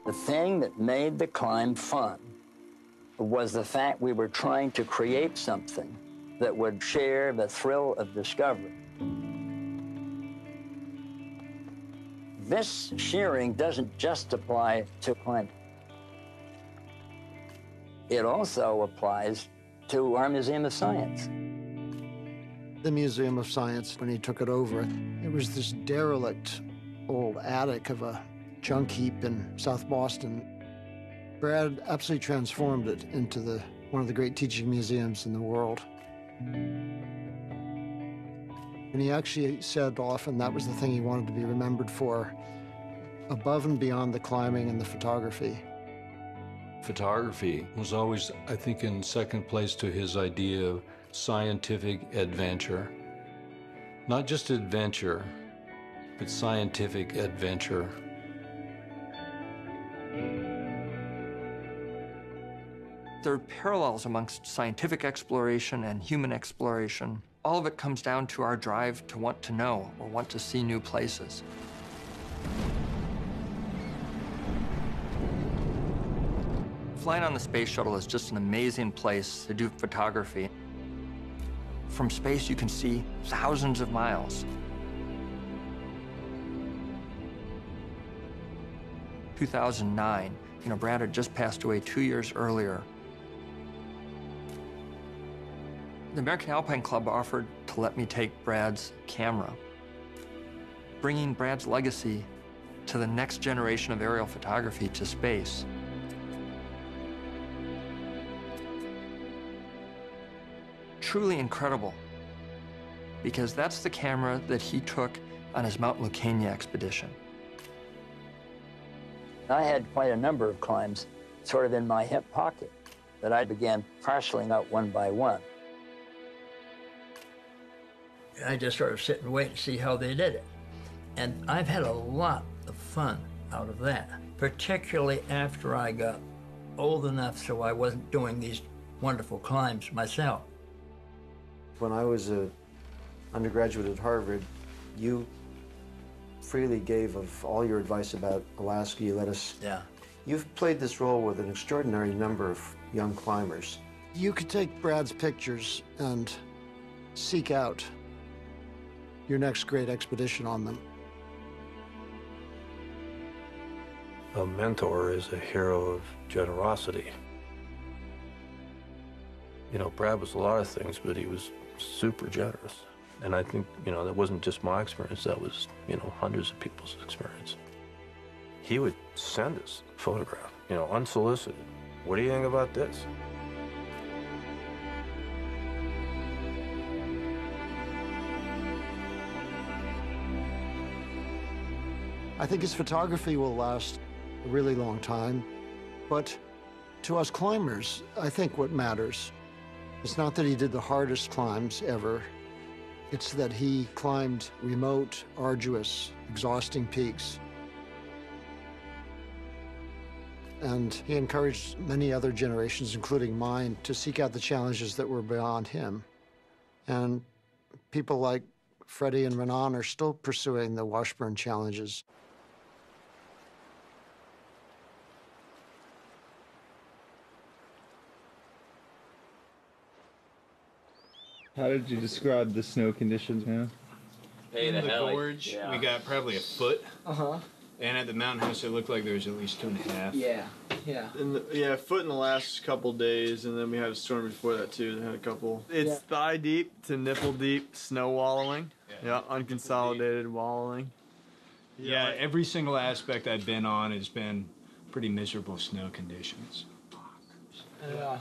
The thing that made the climb fun was the fact we were trying to create something that would share the thrill of discovery. This shearing doesn't just apply to climbing. It also applies to our Museum of Science. The Museum of Science, when he took it over, it was this derelict old attic of a junk heap in South Boston. Brad absolutely transformed it into one of the great teaching museums in the world. And he actually said often that was the thing he wanted to be remembered for, above and beyond the climbing and the photography. Photography was always, I think, in second place to his idea of scientific adventure. Not just adventure, but scientific adventure. There are parallels amongst scientific exploration and human exploration. All of it comes down to our drive to want to know or want to see new places. Flying on the space shuttle is just an amazing place to do photography. From space, you can see thousands of miles. 2009, Brad had just passed away 2 years earlier. The American Alpine Club offered to let me take Brad's camera, bringing Brad's legacy to the next generation of aerial photography to space. Truly incredible. because that's the camera that he took on his Mount Lucania expedition. I had quite a number of climbs sort of in my hip pocket that I began parceling out one by one. I just sort of sit and wait and see how they did it. And I've had a lot of fun out of that, particularly after I got old enough so I wasn't doing these wonderful climbs myself. When I was an undergraduate at Harvard, you freely gave of all your advice about Alaska. You let us. Yeah. You've played this role with an extraordinary number of young climbers. You could take Brad's pictures and seek out your next great expedition on them. A mentor is a hero of generosity. You know, Brad was a lot of things, but he was super generous. And I think, you know, that wasn't just my experience, that was, you know, hundreds of people's experience. He would send us a photograph, you know, unsolicited. What do you think about this? I think his photography will last a really long time, but to us climbers, I think what matters is not that he did the hardest climbs ever, it's that he climbed remote, arduous, exhausting peaks. And he encouraged many other generations, including mine, to seek out the challenges that were beyond him. And people like Freddie and Renan are still pursuing the Washburn challenges. How did you describe the snow conditions, man? In the gorge, we got probably a foot. Uh-huh. And at the mountain house, it looked like there was at least 2.5. Yeah, yeah. Yeah, a foot in the last couple days, and then we had a storm before that too. They had a couple. It's thigh deep to nipple deep snow wallowing. Yeah, unconsolidated wallowing. Yeah, every single aspect I've been on has been pretty miserable snow conditions. Yeah.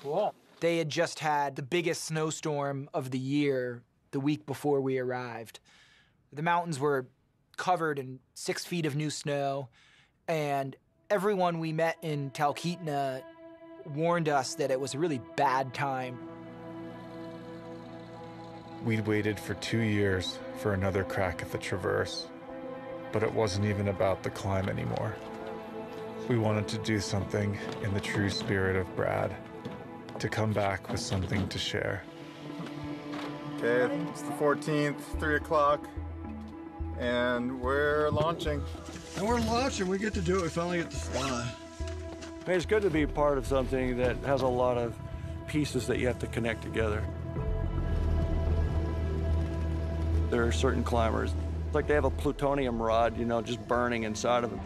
Cool. They had just had the biggest snowstorm of the year the week before we arrived. The mountains were covered in 6 feet of new snow, and everyone we met in Talkeetna warned us that it was a really bad time. We'd waited for 2 years for another crack at the traverse, but it wasn't even about the climb anymore. We wanted to do something in the true spirit of Brad, to come back with something to share. Okay, it's the 14th, 3 o'clock, and we're launching. And we're launching, we get to do it, we finally get to fly. It's good to be part of something that has a lot of pieces that you have to connect together. There are certain climbers, like they have a plutonium rod, you know, just burning inside of them.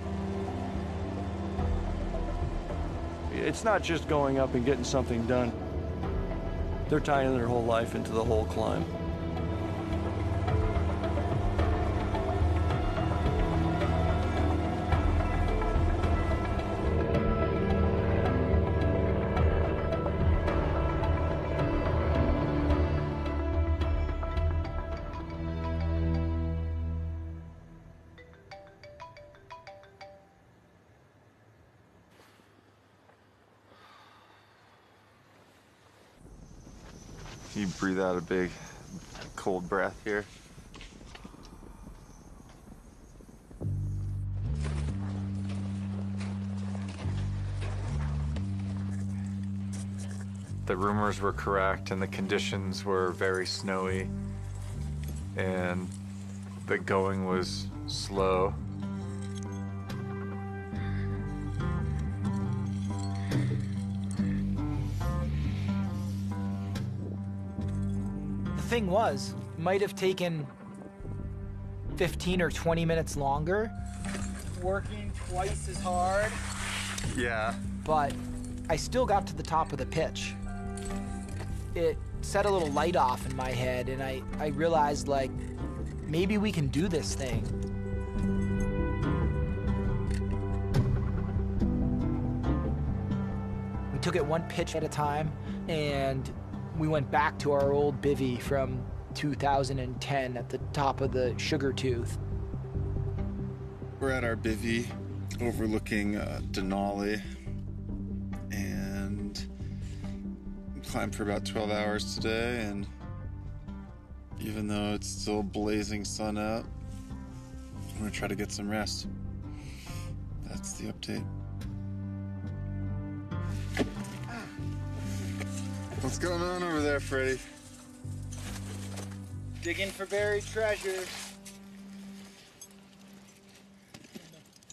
It's not just going up and getting something done. They're tying their whole life into the whole climb. You breathe out a big, cold breath here. The rumors were correct, and the conditions were very snowy, and the going was slow. The thing was, might have taken 15 or 20 minutes longer. Working twice as hard. Yeah. But I still got to the top of the pitch. It set a little light off in my head, and I realized, like, maybe we can do this thing. We took it one pitch at a time, and We went back to our old bivvy from 2010 at the top of the Sugar Tooth. We're at our bivvy overlooking Denali, and we climbed for about 12 hours today, and even though it's still blazing sun out, I'm gonna try to get some rest. That's the update. What's going on over there, Freddie? Digging for buried treasures.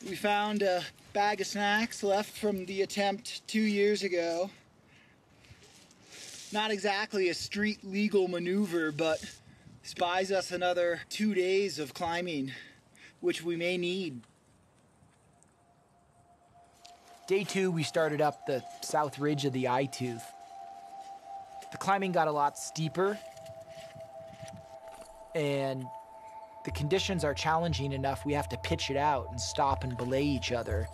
We found a bag of snacks left from the attempt 2 years ago. Not exactly a street legal maneuver, but this buys us another 2 days of climbing, which we may need. Day 2, we started up the south ridge of the Eye Tooth. The climbing got a lot steeper, and the conditions are challenging enough we have to pitch it out and stop and belay each other.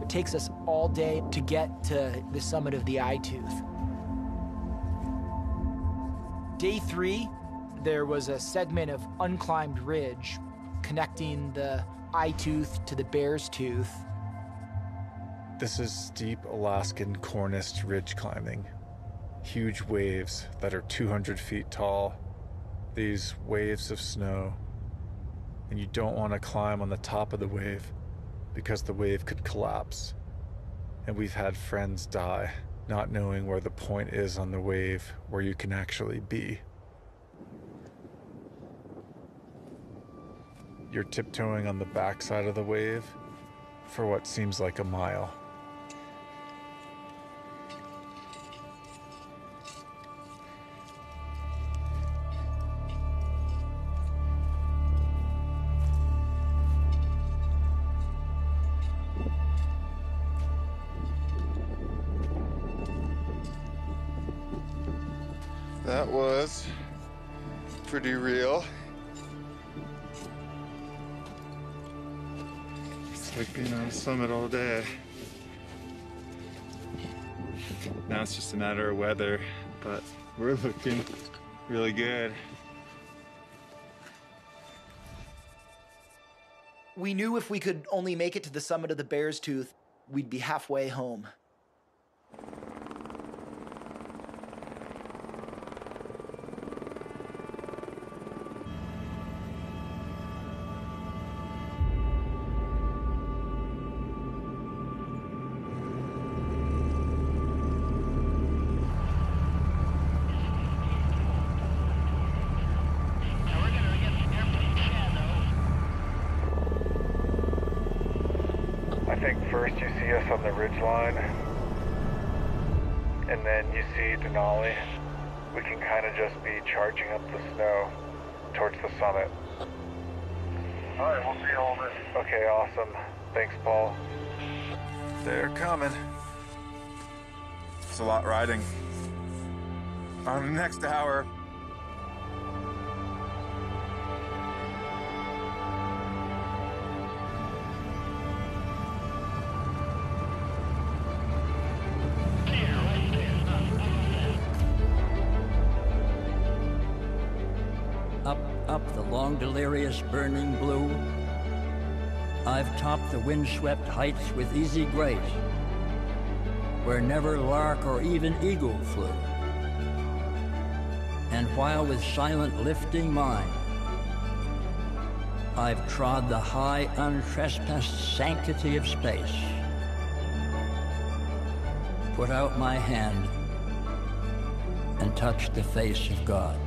It takes us all day to get to the summit of the Eye Tooth. Day 3, there was a segment of unclimbed ridge connecting the Eye Tooth to the Bear's Tooth. This is steep Alaskan corniced ridge climbing. Huge waves that are 200 feet tall. These waves of snow. And you don't want to climb on the top of the wave because the wave could collapse. And we've had friends die not knowing where the point is on the wave where you can actually be. You're tiptoeing on the backside of the wave for what seems like a mile. That was pretty real. It's like being on a summit all day. Now it's just a matter of weather, but we're looking really good. We knew if we could only make it to the summit of the Bear's Tooth, we'd be halfway home. I think first you see us on the ridgeline, and then you see Denali. We can kind of just be charging up the snow towards the summit. Alright, we'll see you over. Okay, awesome. Thanks, Paul. They're coming. It's a lot riding. On the next hour. Up the long, delirious, burning blue, I've topped the windswept heights with easy grace, where never lark or even eagle flew. And while with silent lifting mind, I've trod the high, untrespassed sanctity of space, put out my hand and touched the face of God.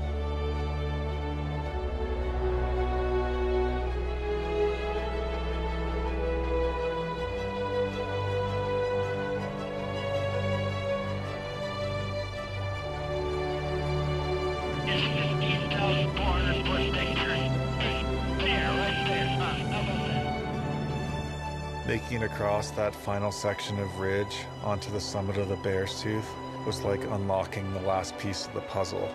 Making across that final section of ridge onto the summit of the Bear's Tooth was like unlocking the last piece of the puzzle.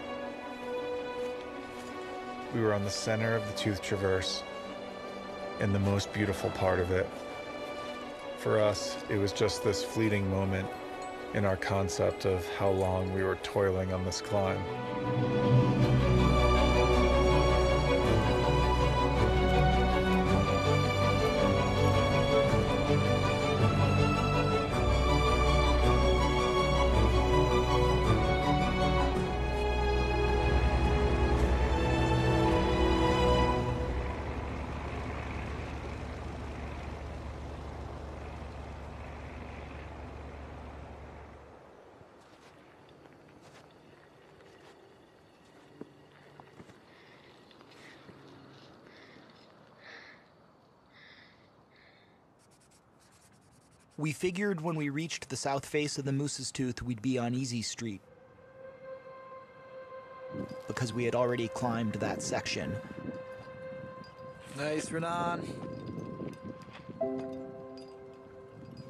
We were on the center of the Tooth Traverse, in the most beautiful part of it. For us, it was just this fleeting moment in our concept of how long we were toiling on this climb. We figured when we reached the south face of the Moose's Tooth, we'd be on Easy Street, because we had already climbed that section. Nice, Renan.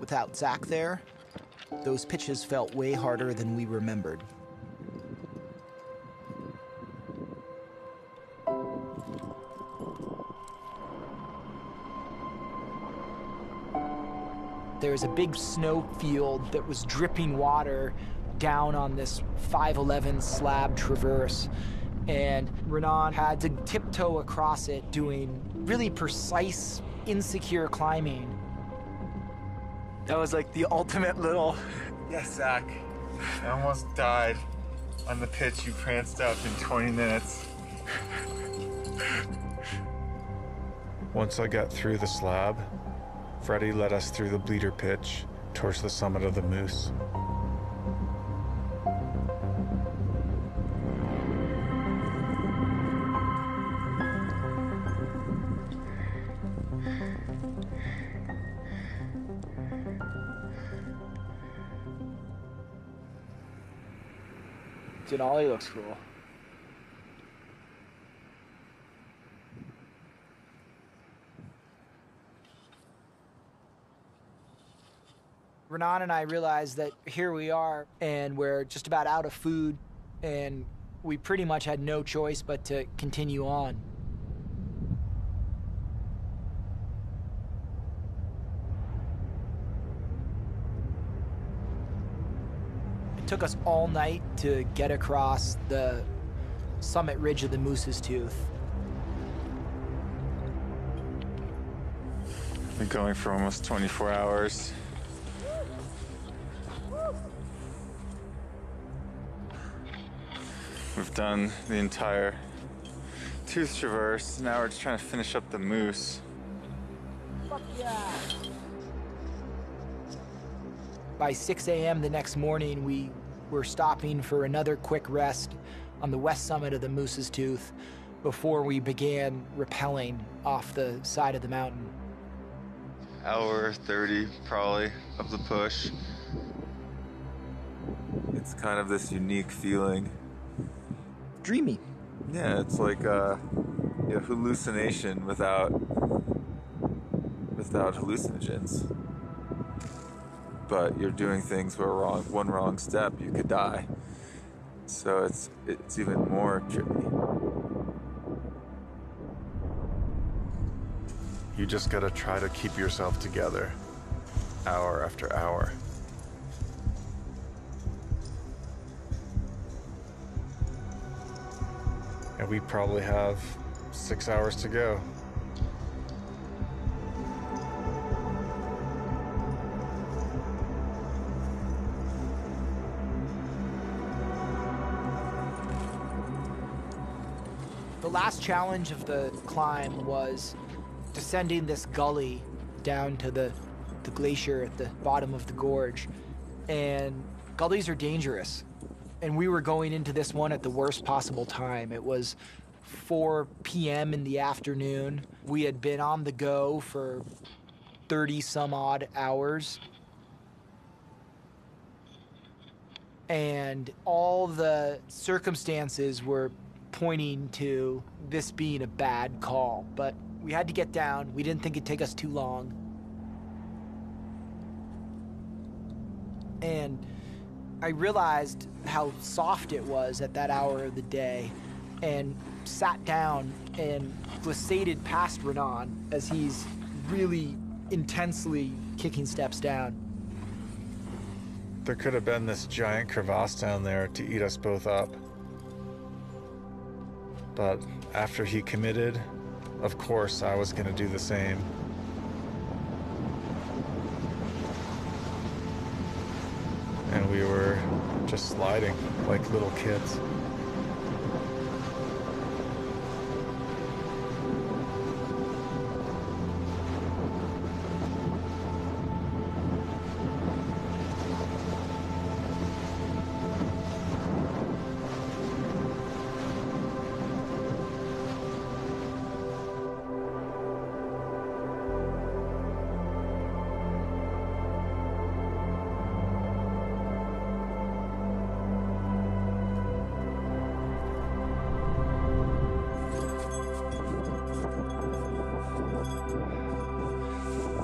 Without Zach there, those pitches felt way harder than we remembered. There was a big snow field that was dripping water down on this 511 slab traverse, and Renan had to tiptoe across it doing really precise, insecure climbing. That was like the ultimate little... Yes, Zach. I almost died on the pitch you pranced up in 20 minutes. Once I got through the slab, Freddie led us through the bleeder pitch towards the summit of the Moose. Denali looks cool. Renan and I realized that here we are, and we're just about out of food, and we pretty much had no choice but to continue on. It took us all night to get across the summit ridge of the Moose's Tooth. Been going for almost 24 hours. We've done the entire tooth traverse. Now we're just trying to finish up the Moose. Fuck yeah. By 6 a.m. the next morning, we were stopping for another quick rest on the west summit of the Moose's Tooth before we began rappelling off the side of the mountain. Hour 30 probably of the push. It's kind of this unique feeling. Dreamy. Yeah, it's like a hallucination without hallucinogens. But you're doing things where one wrong step, you could die. So it's even more trippy. You just gotta try to keep yourself together, hour after hour. And we probably have 6 hours to go. The last challenge of the climb was descending this gully down to the glacier at the bottom of the gorge. And gullies are dangerous. And we were going into this one at the worst possible time. It was 4 p.m. in the afternoon. We had been on the go for 30 some odd hours. And all the circumstances were pointing to this being a bad call. But we had to get down. We didn't think it'd take us too long. And I realized how soft it was at that hour of the day, and sat down and glissaded past Renan as he's really intensely kicking steps down. There could have been this giant crevasse down there to eat us both up. But after he committed, of course I was going to do the same. And we were just sliding like little kids.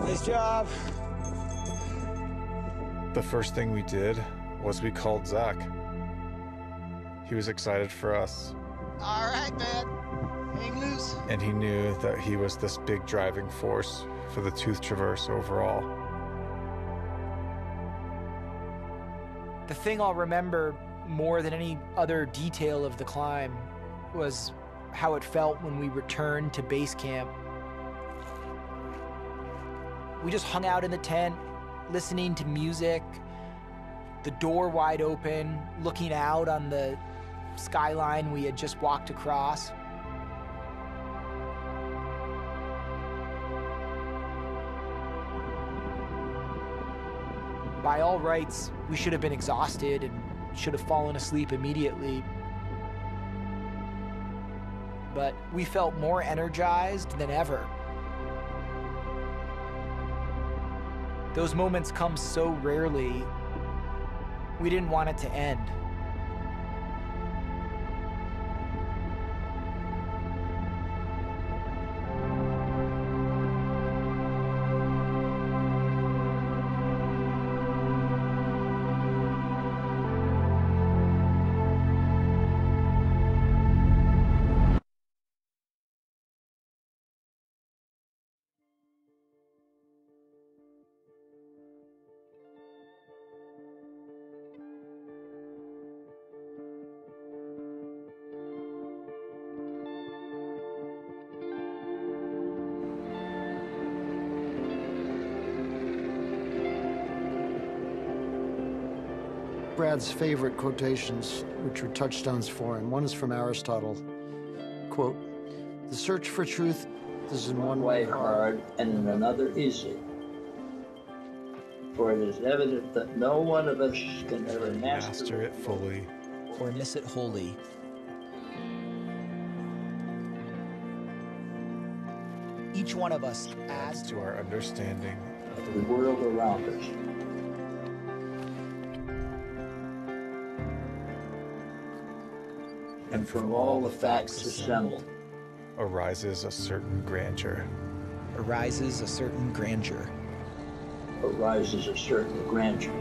Nice job. The first thing we did was we called Zach. He was excited for us. All right, man. Hang loose. And he knew that he was this big driving force for the Tooth Traverse overall. The thing I'll remember more than any other detail of the climb was how it felt when we returned to base camp. We just hung out in the tent, listening to music, the door wide open, looking out on the skyline we had just walked across. By all rights, we should have been exhausted and should have fallen asleep immediately. But we felt more energized than ever. Those moments come so rarely, we didn't want it to end. Brad's favorite quotations, which are touchstones for him. One is from Aristotle. Quote, "The search for truth is in one way hard, and in another easy. For it is evident that no one of us can ever master it fully or miss it wholly. Each one of us adds to our understanding of the world around us. And from all the facts assembled arises a certain grandeur. Arises a certain grandeur. Arises a certain grandeur.